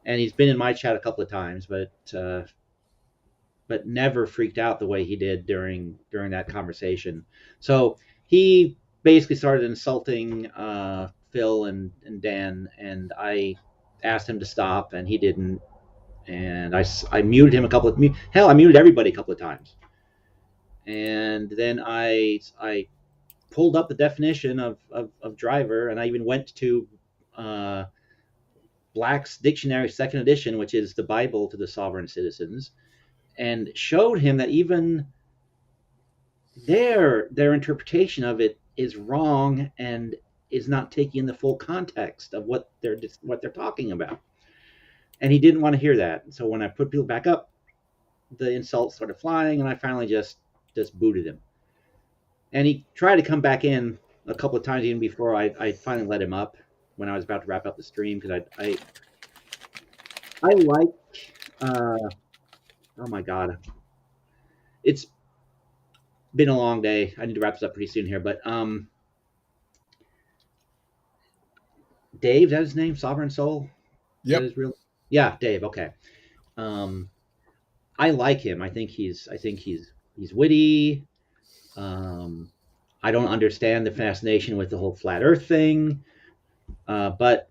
he's been in my chat a couple of times, but never freaked out the way he did during that conversation. So he basically started insulting Phil and Dan, and I asked him to stop, and he didn't. And I muted him I muted everybody a couple of times. And then I pulled up the definition of driver, and I even went to Black's Dictionary Second Edition, which is the Bible to the sovereign citizens, and showed him that even their interpretation of it is wrong and is not taking in the full context of what they're talking about. And he didn't want to hear that. So when I put people back up, the insults started flying, and I finally just booted him. And he tried to come back in a couple of times even before I finally let him up when I was about to wrap up the stream, because I like oh my god, it's been a long day. I need to wrap this up pretty soon here, but Dave, is that his name? Sovereign Soul? Yep. Is real? Yeah, Dave. Okay. I like him. I think he's witty. I don't understand the fascination with the whole flat Earth thing, but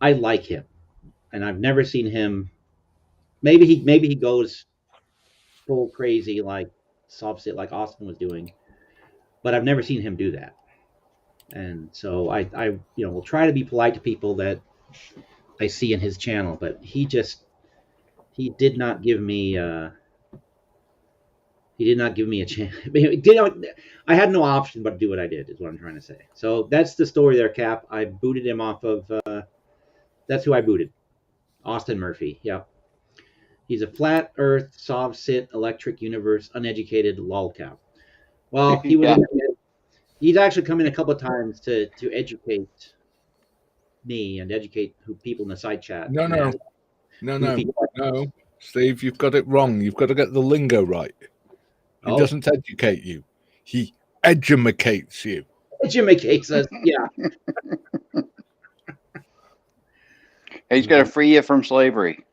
I like him, and I've never seen him. Maybe he goes full crazy like Austin was doing, but I've never seen him do that. And so I will try to be polite to people that I see in his channel, but he did not give me a chance. I had no option but to do what I did, is what I'm trying to say. So that's the story there, Cap. I booted him off of that's who I booted. Austin Murphy. Yep. He's a flat earth, sov sit, electric universe, uneducated lolcow. Well, he's actually come in a couple of times to educate me and educate people in the side chat. No. Steve, you've got it wrong. You've got to get the lingo right. He doesn't educate you. He edumacates you. Edumacates us, yeah. He's going to free you from slavery.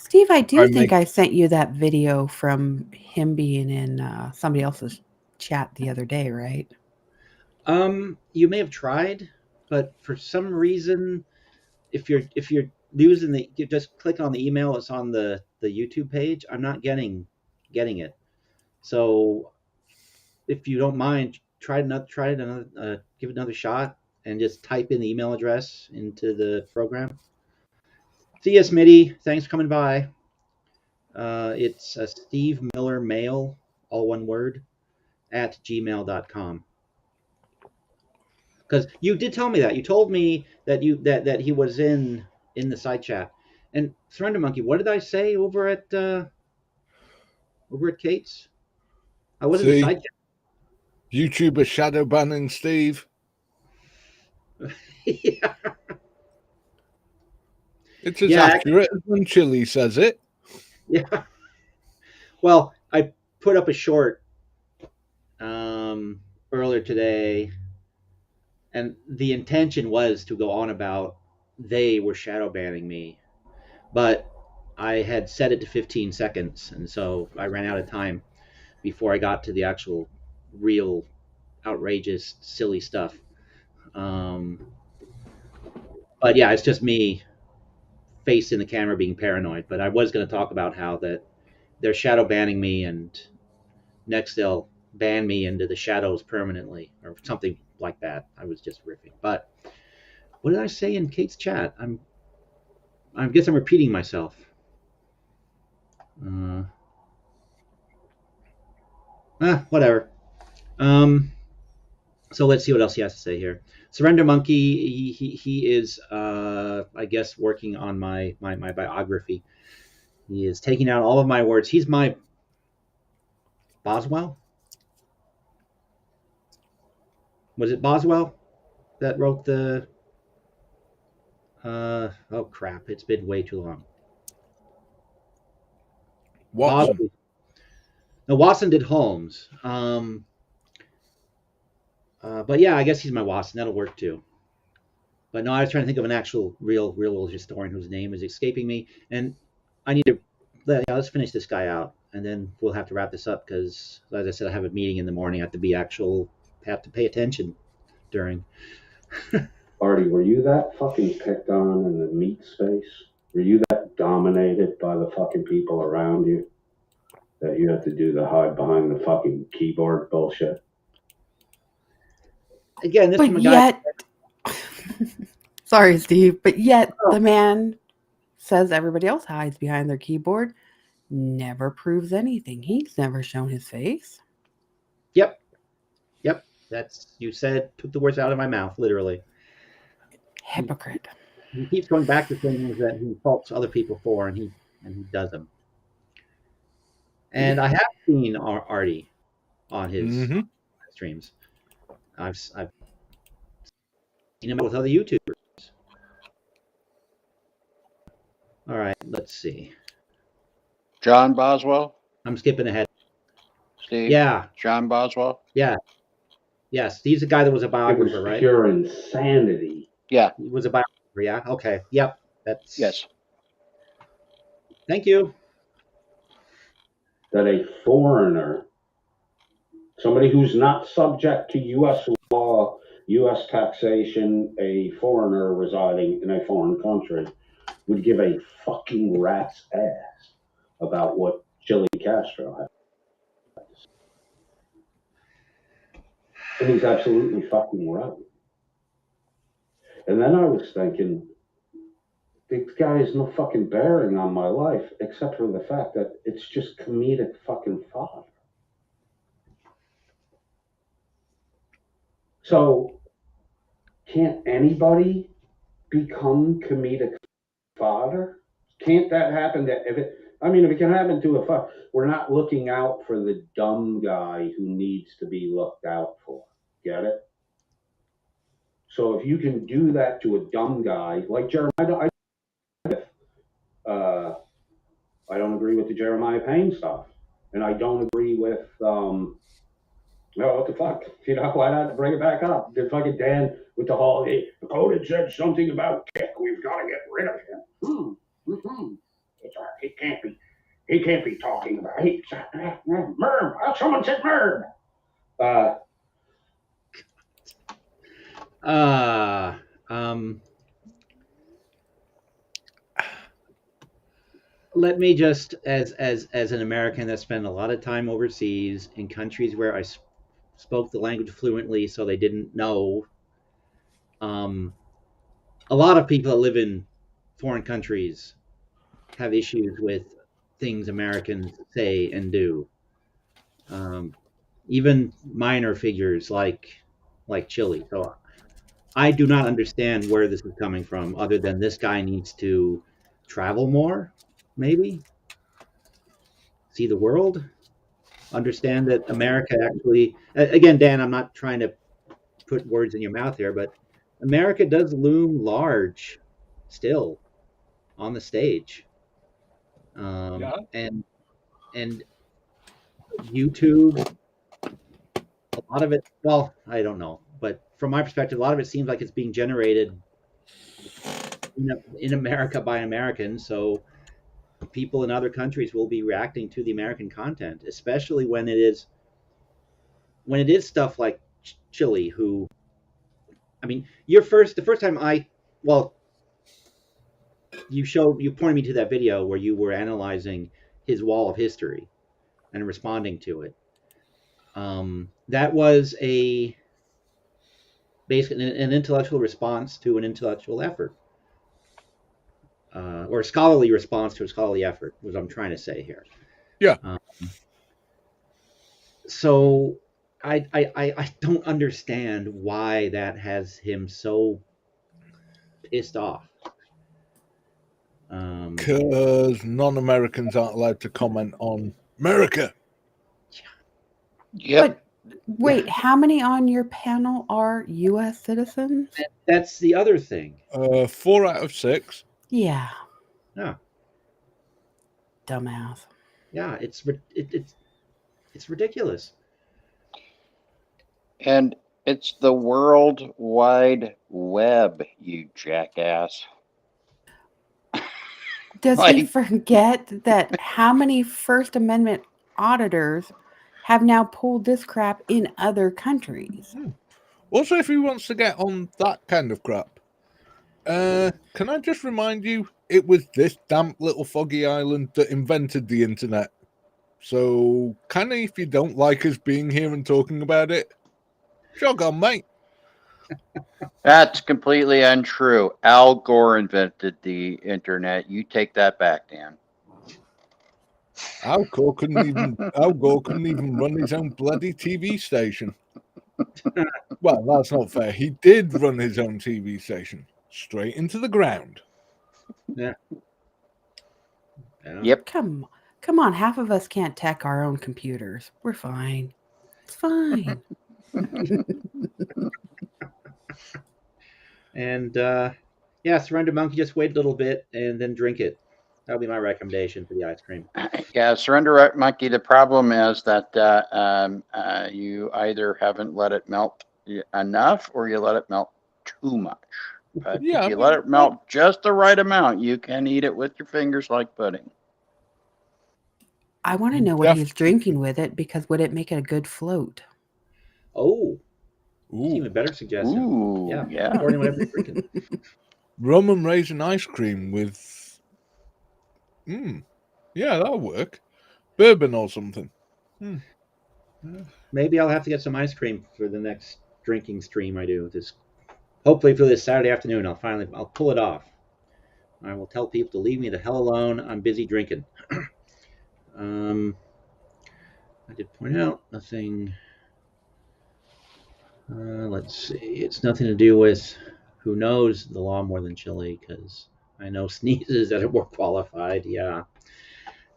Steve, I do I think make- I sent you that video from him being in somebody else's chat the other day, right? You may have tried, but for some reason, if you're using you just click on the email. It's on the YouTube page. I'm not getting it. So if you don't mind, try it another, give it another shot, and just type in the email address into the program. See you, Smitty. Thanks for coming by. It's Steve Miller Mail, all one word, at gmail.com. Because you did tell me that. You told me that that he was in the side chat. And Surrender Monkey, what did I say over at Kate's? I was in the See? side chat. YouTuber shadow banning Steve. Yeah. It's as Yeah, accurate as when Chili says it. Yeah. Well, I put up a short earlier today, and the intention was to go on about they were shadow banning me, but I had set it to 15 seconds, and so I ran out of time before I got to the actual real outrageous, silly stuff. But yeah, it's just me facing the camera being paranoid. But I was going to talk about how that they're shadow banning me, and next they'll ban me into the shadows permanently or something like that. I was just riffing. But what did I say in Kate's chat? I guess I'm repeating myself. Whatever. So let's see what else he has to say here. Surrender Monkey, he is, I guess, working on my biography. He is taking out all of my words. He's my Boswell? Was it Boswell that wrote the... oh, crap. It's been way too long. Watson. No, Watson did Holmes. But yeah, I guess he's my Watson. That'll work too. But no, I was trying to think of an actual real historian whose name is escaping me. And I need to... let's finish this guy out. And then we'll have to wrap this up because, as I said, I have a meeting in the morning. I have to pay attention during. Artie, were you that fucking picked on in the meat space? Were you that dominated by the fucking people around you that you have to do the hide behind the fucking keyboard bullshit? Again, this But is yet, sorry, Steve, but yet the man says everybody else hides behind their keyboard, never proves anything. He's never shown his face. Yep. That's, you took the words out of my mouth, literally. Hypocrite. He keeps going back to things that he faults other people for, and he does them. And I have seen Artie on his streams. I've seen him with other YouTubers. All right, let's see. John Boswell? I'm skipping ahead. Steve? Yeah. John Boswell? Yeah. Yes, he's the guy that was a biographer, right? Pure insanity. Yeah. He was a biographer, yeah? Okay. Yep. That's... Yes. Thank you. That a foreigner, somebody who's not subject to U.S. law, U.S. taxation, a foreigner residing in a foreign country, would give a fucking rat's ass about what Chili Castro had. And he's absolutely fucking right. And then I was thinking, this guy has no fucking bearing on my life, except for the fact that it's just comedic fucking fodder. So, can't anybody become comedic fodder? Can't that happen to if it can happen to we're not looking out for the dumb guy who needs to be looked out for. Get it? So if you can do that to a dumb guy like Jeremiah, I don't agree with the Jeremiah Payne stuff, and I don't agree with what the fuck? Why not bring it back up? The fucking Dan with the whole the code said something about Kick. We've got to get rid of him. It's He can't be talking about Merv. Someone said Merv. Let me just, as an American that spent a lot of time overseas in countries where I spoke the language fluently, so they didn't know. A lot of people that live in foreign countries have issues with things Americans say and do. Even minor figures like Chile. So I do not understand where this is coming from, other than this guy needs to travel more, maybe see the world, understand that America actually. Again, Dan, I'm not trying to put words in your mouth here, but America does loom large still on the stage. And YouTube, a lot of it, well, I don't know, but from my perspective, a lot of it seems like it's being generated in America by Americans, so people in other countries will be reacting to the American content, especially when it is stuff like Chile, who, I mean, the first time you pointed me to that video where you were analyzing his wall of history and responding to it. That was basically an intellectual response to an intellectual effort, or a scholarly response to a scholarly effort, was what I'm trying to say here. Yeah. So I don't understand why that has him so pissed off. Because non-Americans aren't allowed to comment on America. Yep. But wait, how many on your panel are U.S. citizens? That's the other thing. 4 out of 6. Yeah. Yeah. Dumbass. Yeah, it's ridiculous. And it's the World Wide Web, you jackass. Does he forget that how many First Amendment auditors have now pulled this crap in other countries? Also, if he wants to get on that kind of crap, can I just remind you, it was this damp little foggy island that invented the internet. So, kind of, if you don't like us being here and talking about it, jog on, mate. That's completely untrue. Al Gore invented the internet. You take that back, Dan. Al Gore couldn't even run his own bloody TV station. Well, that's not fair. He did run his own TV station straight into the ground. Yeah. Yep. Come on. Half of us can't tech our own computers. We're fine. It's fine. And Surrender Monkey, just wait a little bit and then drink it. That'll be my recommendation for the ice cream. Yeah, Surrender Monkey, the problem is that you either haven't let it melt enough or you let it melt too much. But if you let it melt just the right amount, you can eat it with your fingers like pudding. I want to know what he's drinking with it, because would it make it a good float? Oh. Even better suggestion. Ooh, yeah. According to whatever you're drinking. Rum and raisin ice cream with... Yeah, that'll work. Bourbon or something. Maybe I'll have to get some ice cream for the next drinking stream I do. Hopefully for this Saturday afternoon, I'll pull it off. I will tell people to leave me the hell alone. I'm busy drinking. I did point out nothing... let's see. It's nothing to do with who knows the law more than Chile, because I know sneezes that are more qualified. Yeah,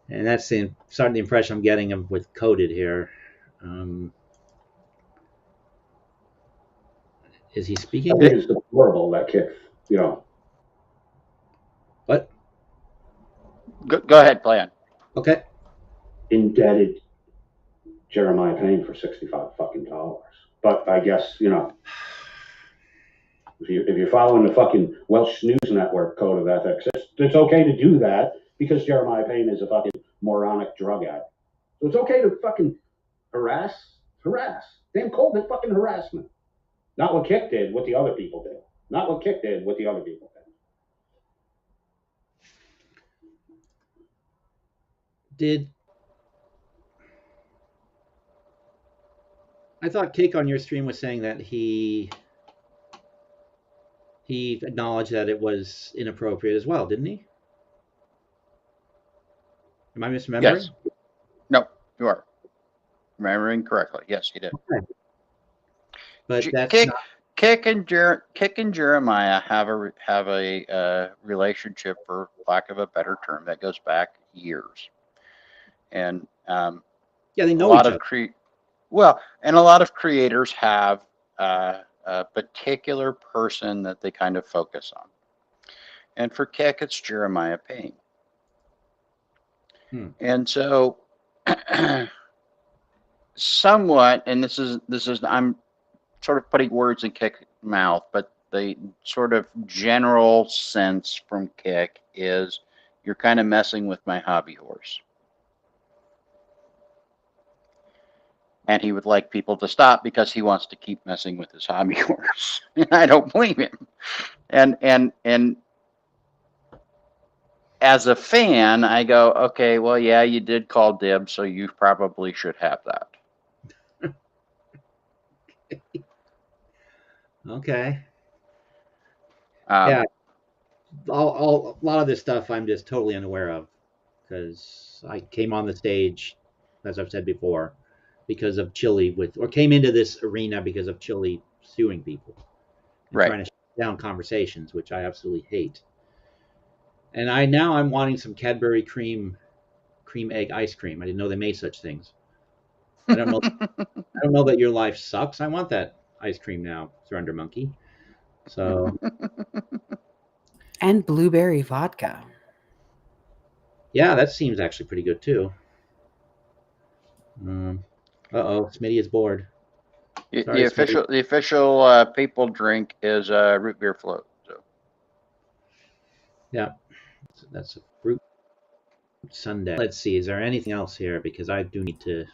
and that's starting the impression I'm getting with Coded here. Is he speaking? I think it's deplorable, that kid. What? Go ahead, plan. Okay. Indebted Jeremiah Payne for $65 fucking dollars. But I guess, if you're following the fucking Welsh News Network code of ethics, it's okay to do that. because Jeremiah Payne is a fucking moronic drug addict. So it's okay to fucking harass. Dan called it fucking harassment. Not what Kick did, what the other people did. Not what Kick did, what the other people did. I thought Kick on your stream was saying that he acknowledged that it was inappropriate as well, didn't he? Am I misremembering? Yes. No, you are remembering correctly. Yes, he did. Okay. But that's Kick, not... Kick and Jeremiah have a relationship, for lack of a better term, that goes back years. And yeah, they know a lot each other. And a lot of creators have a particular person that they kind of focus on. And for Kick, it's Jeremiah Payne. And so, somewhat, and this is I'm sort of putting words in Kick's mouth, but the sort of general sense from Kick is you're kind of messing with my hobby horse. And he would like people to stop because he wants to keep messing with his hobby horse. And I don't blame him. And as a fan, I go, okay, well, yeah, you did call dibs, so you probably should have that. Okay. Yeah. A lot of this stuff I'm just totally unaware of, because I came on the stage, as I've said before, because of Chili came into this arena because of Chili suing people and trying to shut down conversations, which I absolutely hate. And I'm wanting some Cadbury cream egg ice cream. I didn't know they made such things. I don't know that your life sucks. I want that ice cream now, Surrender Monkey. So. And blueberry vodka. Yeah, that seems actually pretty good too. Smitty is bored. Sorry, the official people drink is root beer float. So. Yeah, that's a fruit sundae. Let's see, is there anything else here? Because I do need to.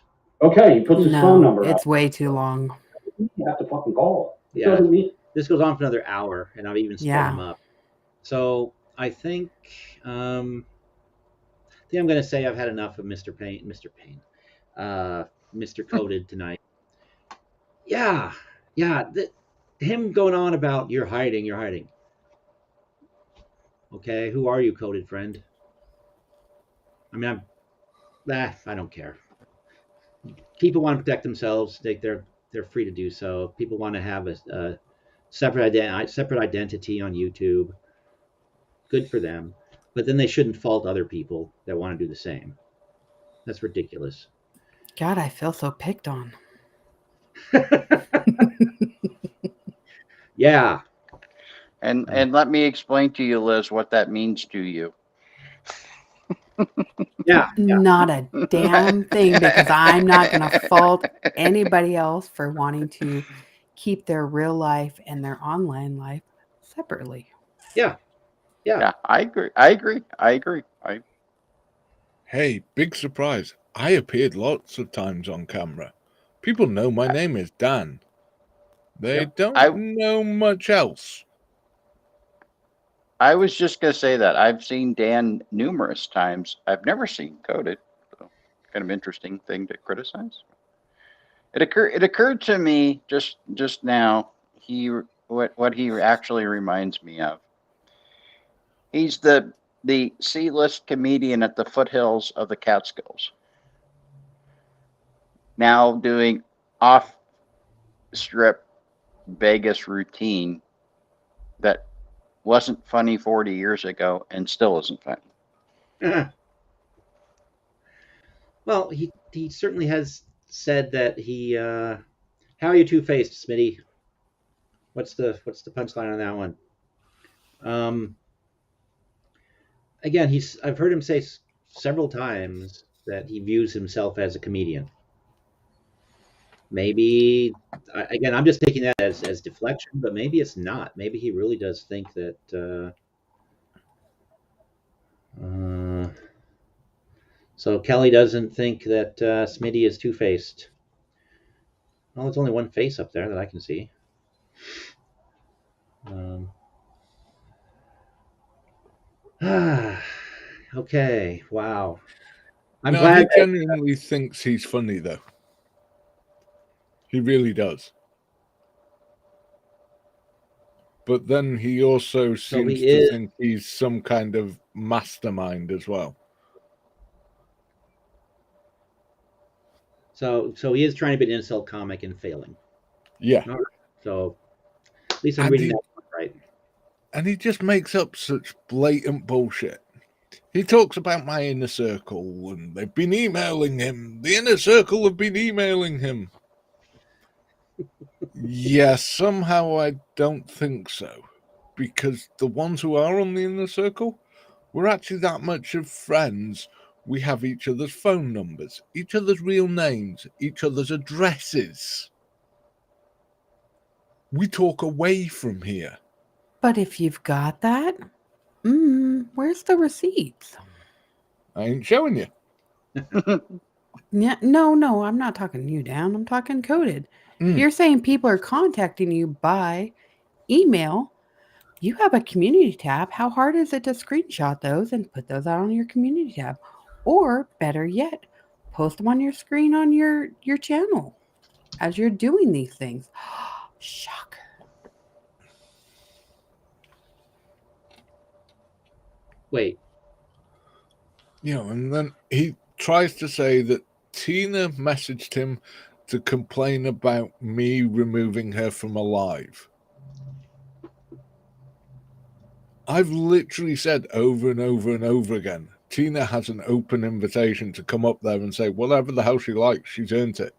Okay, he puts his phone number it's out. way too long. You have to fucking call it. Yeah, this goes on for another hour, and I've even split them up. So I think I'm going to say I've had enough of Mr. Coded tonight. Yeah, him going on about you're hiding. Okay, who are you, Coded friend? I mean, I don't care. People want to protect themselves. They're free to do so. People want to have a separate identity on YouTube. Good for them. But then they shouldn't fault other people that want to do the same. That's ridiculous. God, I feel so picked on. Yeah. And let me explain to you, Liz, what that means to you. Yeah. Not a damn thing, because I'm not going to fault anybody else for wanting to keep their real life and their online life separately. Yeah. I agree. Hey, big surprise. I appeared lots of times on camera. People know my name is Dan. They don't know much else. I was just going to say that. I've seen Dan numerous times. I've never seen Coded. So kind of interesting thing to criticize. It occurred to me just now, what he actually reminds me of. He's the C-list comedian at the foothills of the Catskills. Now doing off-strip Vegas routine that wasn't funny 40 years ago and still isn't funny. Well, he certainly has said that he. How are you two-faced, Smitty? What's the punchline on that one? Again, I've heard him say several times that he views himself as a comedian. Maybe, again, I'm just taking that as deflection, but maybe it's not. Maybe he really does think that So Kelly doesn't think that Smitty is two-faced. Well, there's only one face up there that I can see. Okay, wow. I'm No, glad he genuinely thinks he's funny, though. He really does. But then he also seems to think he's some kind of mastermind as well. So he is trying to be an insult comic and failing. Yeah. All right. So at least I'm reading that one right. And he just makes up such blatant bullshit. He talks about my inner circle, and they've been emailing him. The inner circle have been emailing him. Yeah, somehow I don't think so. Because the ones who are on the inner circle, we're actually that much of friends. We have each other's phone numbers, each other's real names, each other's addresses. We talk away from here. But if you've got that, where's the receipts? I ain't showing you. Yeah, no, I'm not talking you down. I'm talking Coded. You're saying people are contacting you by email. You have a community tab. How hard is it to screenshot those and put those out on your community tab? Or better yet, post them on your screen on your channel as you're doing these things. Shocker. Wait. And then he tries to say that Tina messaged him to complain about me removing her from Alive. I've literally said over and over and over again, Tina has an open invitation to come up there and say whatever the hell she likes. She's earned it.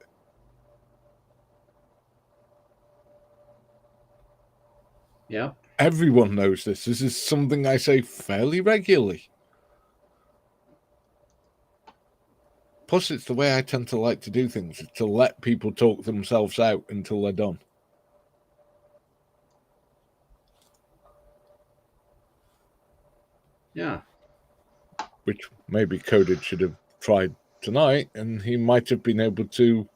Yeah. Everyone knows this. This is something I say fairly regularly. Plus, it's the way I tend to like to do things, to let people talk themselves out until they're done. Yeah. Which maybe Coded should have tried tonight, and he might have been able to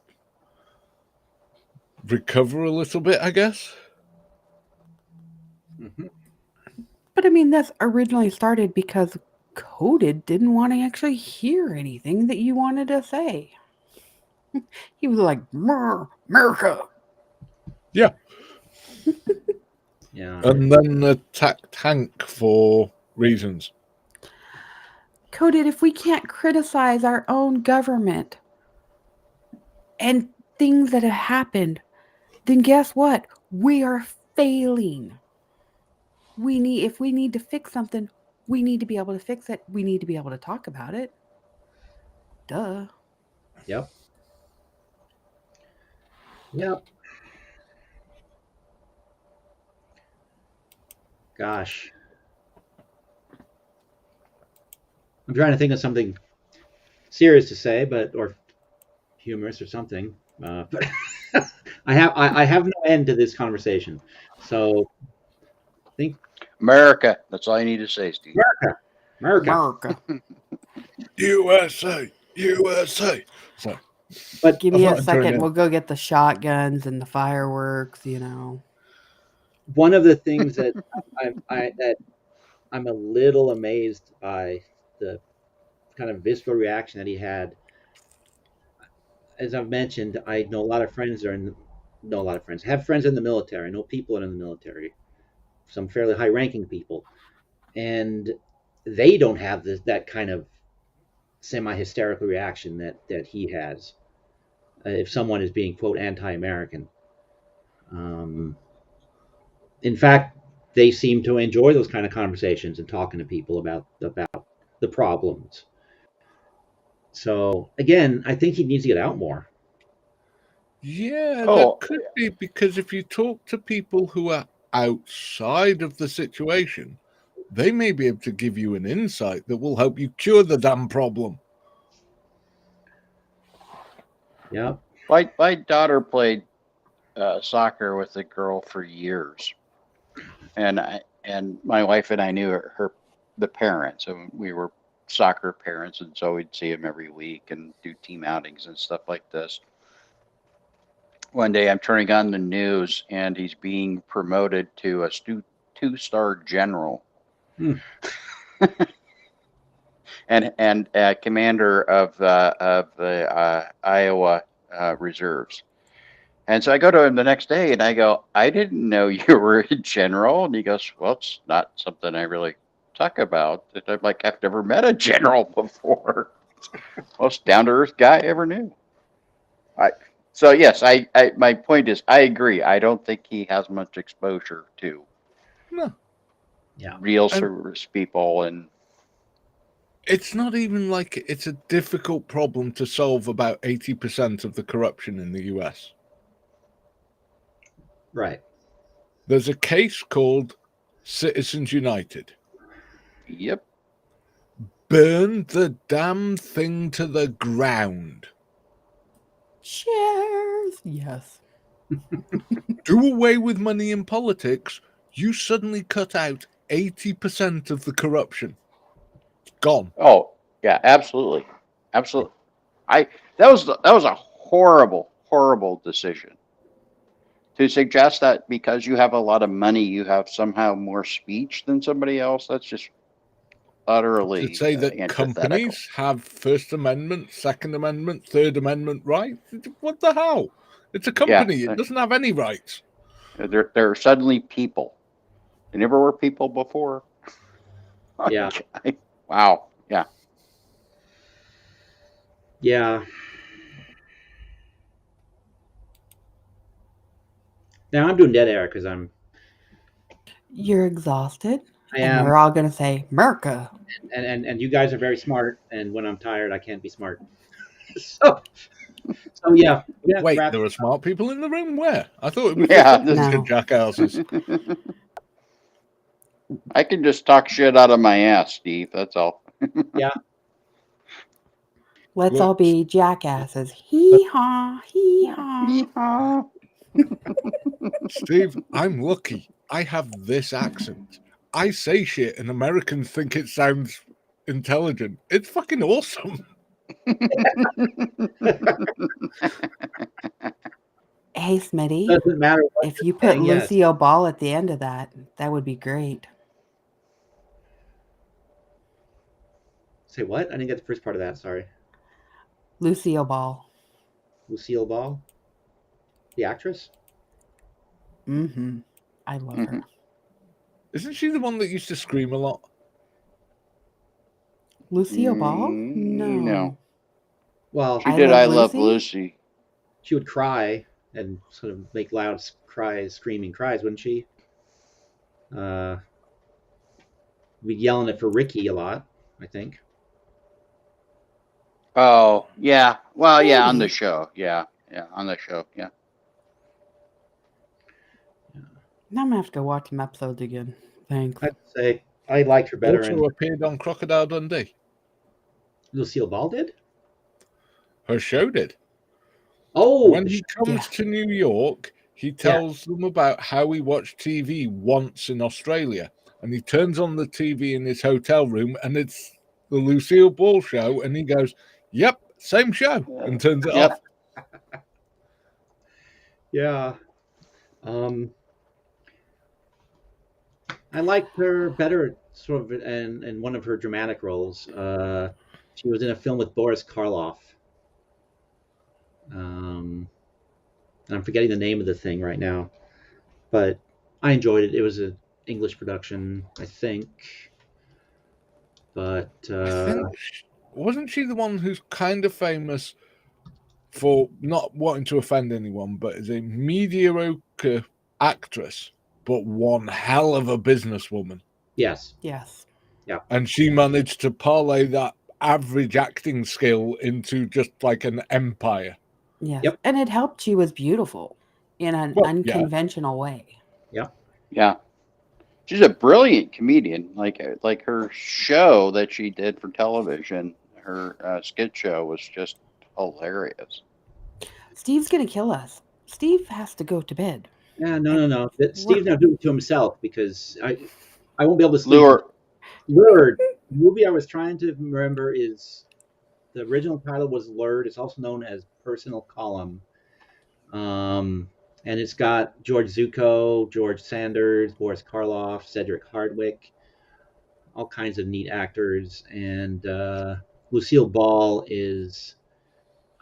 recover a little bit, I guess. Mm-hmm. But I mean, that's originally started because Coded didn't want to actually hear anything that you wanted to say. He was like, America. Yeah. Yeah. And then attacked Hank for reasons. Coded, if we can't criticize our own government and things that have happened, then guess what? We are failing. If we need to fix something, we need to be able to fix it. We need to be able to talk about it. Duh. Yep. Gosh. I'm trying to think of something serious to say, or humorous or something. But I have no end to this conversation. So I think America. That's all you need to say, Steve. America. USA. So, but give me a second. We'll go get the shotguns and the fireworks. One of the things that I'm a little amazed by the kind of visceral reaction that he had. As I've mentioned, I know a lot of friends have friends in the military. I know people in the military, some fairly high-ranking people, and they don't have that kind of semi-hysterical reaction that he has if someone is being, quote, anti-American. In fact, they seem to enjoy those kind of conversations and talking to people about the problems. So again, I think he needs to get out more. Yeah, that could be, because if you talk to people who are outside of the situation, they may be able to give you an insight that will help you cure the damn problem. Yeah. My daughter played soccer with a girl for years, and my wife and I knew her the parents, and we were soccer parents, and so we'd see him every week and do team outings and stuff like this. One day I'm turning on the news and he's being promoted to a two-star general. and commander of the Iowa reserves. And so I go to him the next day and I go, I didn't know you were a general. And he goes, well, it's not something I really talk about. I'm like, I've never met a general before. Most down-to-earth guy I ever knew. So yes, I my point is, I agree. I don't think he has much exposure to real service people, and it's not even like it's a difficult problem to solve. About 80% of the corruption in the US. Right. There's a case called Citizens United. Yep. Burn the damn thing to the ground. Cheers. Yes. Do away with money in politics, you suddenly cut out 80% of the corruption. It's gone. Oh, yeah, absolutely. Absolutely. That was a horrible decision. To suggest that because you have a lot of money, you have somehow more speech than somebody else, that's just utterly To say that companies have First Amendment, Second Amendment, Third Amendment rights? What the hell? It's a company. Yeah. It doesn't have any rights. They're suddenly people. They never were people before. Yeah. Wow. Yeah. Yeah. Now I'm doing dead air because You're exhausted. I And am. we're all gonna say Merca. And you guys are very smart, and when I'm tired, I can't be smart. So yeah. Wait, there are smart people in the room? Where? I thought it was No. jackasses. I can just talk shit out of my ass, Steve. That's all. Yeah. Let's all be jackasses. Hee haw, hee haw. Yeehaw. Steve, I'm lucky. I have this accent. I say shit and Americans think it sounds intelligent. It's fucking awesome. Hey, Smitty, Doesn't matter what if you're you put saying, yes. Lucille Ball at the end of that, that would be great. Say what? I didn't get the first part of that. Sorry. Lucille Ball. Lucille Ball, the actress. Mm-hmm. I love her. Isn't she the one that used to scream a lot? Lucille Ball? No. No. Well, She did I Love Lucy. she would cry and sort of make loud cries, screaming cries, wouldn't she? We'd yelling it for Ricky a lot, I think. Oh, yeah. Well, yeah, on the Maybe. show. Yeah. Yeah, on the show. Yeah. Now I'm gonna have to watch some episodes again. Thanks. I'd say I liked her better. Also And appeared on Crocodile Dundee. Lucille Ball did? Her show did. Oh, When he comes to New York, he tells them about how he watched TV once in Australia. And he turns on the TV in his hotel room and it's the Lucille Ball show. And he goes, yep, same show. And turns it off. yeah. I liked her better, sort of, in one of her dramatic roles. She was in a film with Boris Karloff. And I'm forgetting the name of the thing right now, but I enjoyed it. It was an English production, I think. But I think wasn't she the one who's kind of famous for not wanting to offend anyone, but is a mediocre actress, but one hell of a businesswoman? yes. Yes. Yeah. And she managed to parlay that average acting skill into just like an empire. Yes. Yep. And it helped she was beautiful in an unconventional way. Yeah. She's a brilliant comedian. Like her show that she did for television, her skit show was just hilarious. Steve's gonna kill us. Steve has to go to bed. Yeah, no. Steve's not doing it to himself because I won't be able to sleep. Lured. The movie I was trying to remember is the original title was Lured. It's also known as Personal Column. And it's got George Zuko, George Sanders, Boris Karloff, Cedric Hardwicke, all kinds of neat actors. And Lucille Ball is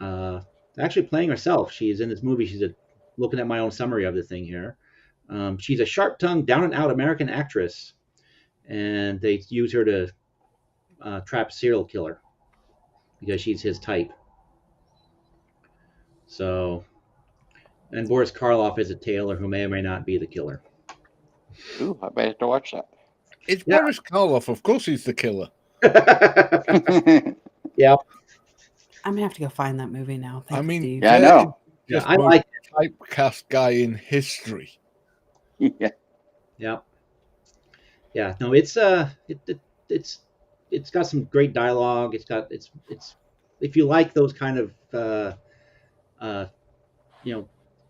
actually playing herself. She's in this movie. She's looking at my own summary of the thing here. She's a sharp-tongued, down-and-out American actress, and they use her to trap a serial killer because she's his type. So, and Boris Karloff is a tailor who may or may not be the killer. Ooh, I might have to watch It's Boris Karloff. Of course he's the killer. that. Yep. I'm gonna have to go find that movie now. Thanks, I mean, Steve. Yeah, I know. Just I like it. typecast guy in history. Yeah. Yep. Yeah. No, it's it's got some great dialogue. It's if you like those kind of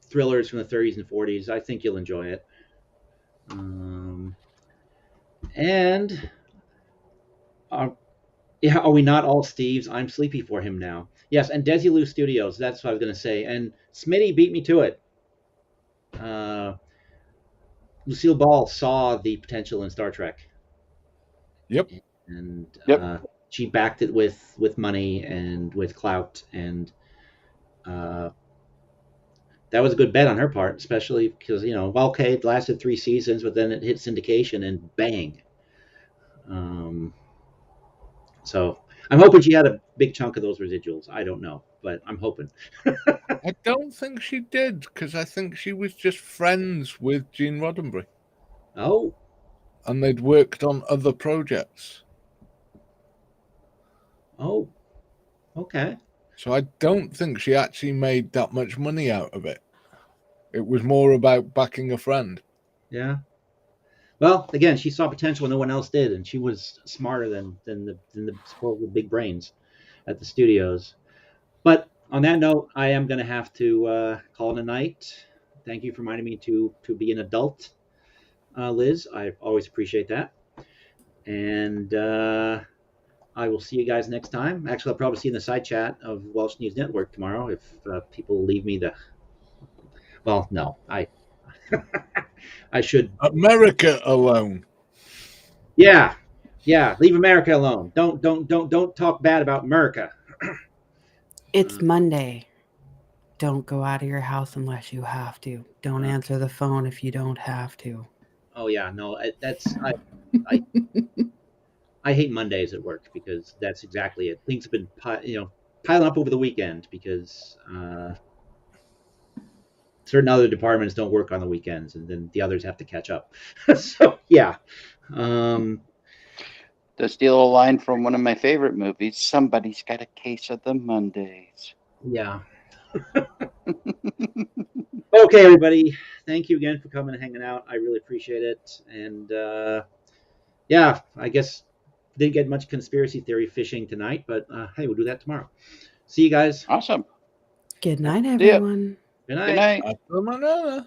thrillers from the 30s and 40s, I think you'll enjoy it. And are we not all Steves? I'm sleepy for him now. Yes, and Desilu Studios. That's what I was going to say. And Smitty beat me to it. Lucille Ball saw the potential in Star Trek. Yep. And Yep. she backed it with money and with clout, and that was a good bet on her part, especially because okay, it lasted 3 seasons, but then it hit syndication and bang. So I'm hoping she had a big chunk of those residuals. I don't know, but I'm hoping. I don't think she did, because I think she was just friends with Gene Roddenberry. Oh. And they'd worked on other projects. Oh. Okay. So I don't think she actually made that much money out of it. It was more about backing a friend. Yeah. Well, again, she saw potential when no one else did, and she was smarter than the supposed big brains at the studios. But on that note, I am going to have to call it a night. Thank you for reminding me to be an adult, Liz. I always appreciate that. And I will see you guys next time. Actually, I'll probably see you in the side chat of Welsh News Network tomorrow if people leave me the... Well, no, I should... America alone. Yeah, leave America alone. Don't talk bad about America. It's Monday. Don't go out of your house unless you have to. Don't answer the phone if you don't have to. Oh yeah, no, I hate Mondays at work because that's exactly it. Things have been piling up over the weekend because certain other departments don't work on the weekends, and then the others have to catch up. So yeah. To steal a line from one of my favorite movies, somebody's got a case of the Mondays. Yeah. Okay, everybody. Thank you again for coming and hanging out. I really appreciate it. And yeah, I guess didn't get much conspiracy theory fishing tonight, but hey, we'll do that tomorrow. See you guys. Awesome. Good night, everyone. Good night. Good night.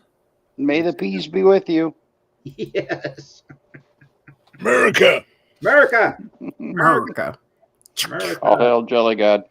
May the peace be with you. Yes. America. America. America. America. All hail Jelly God.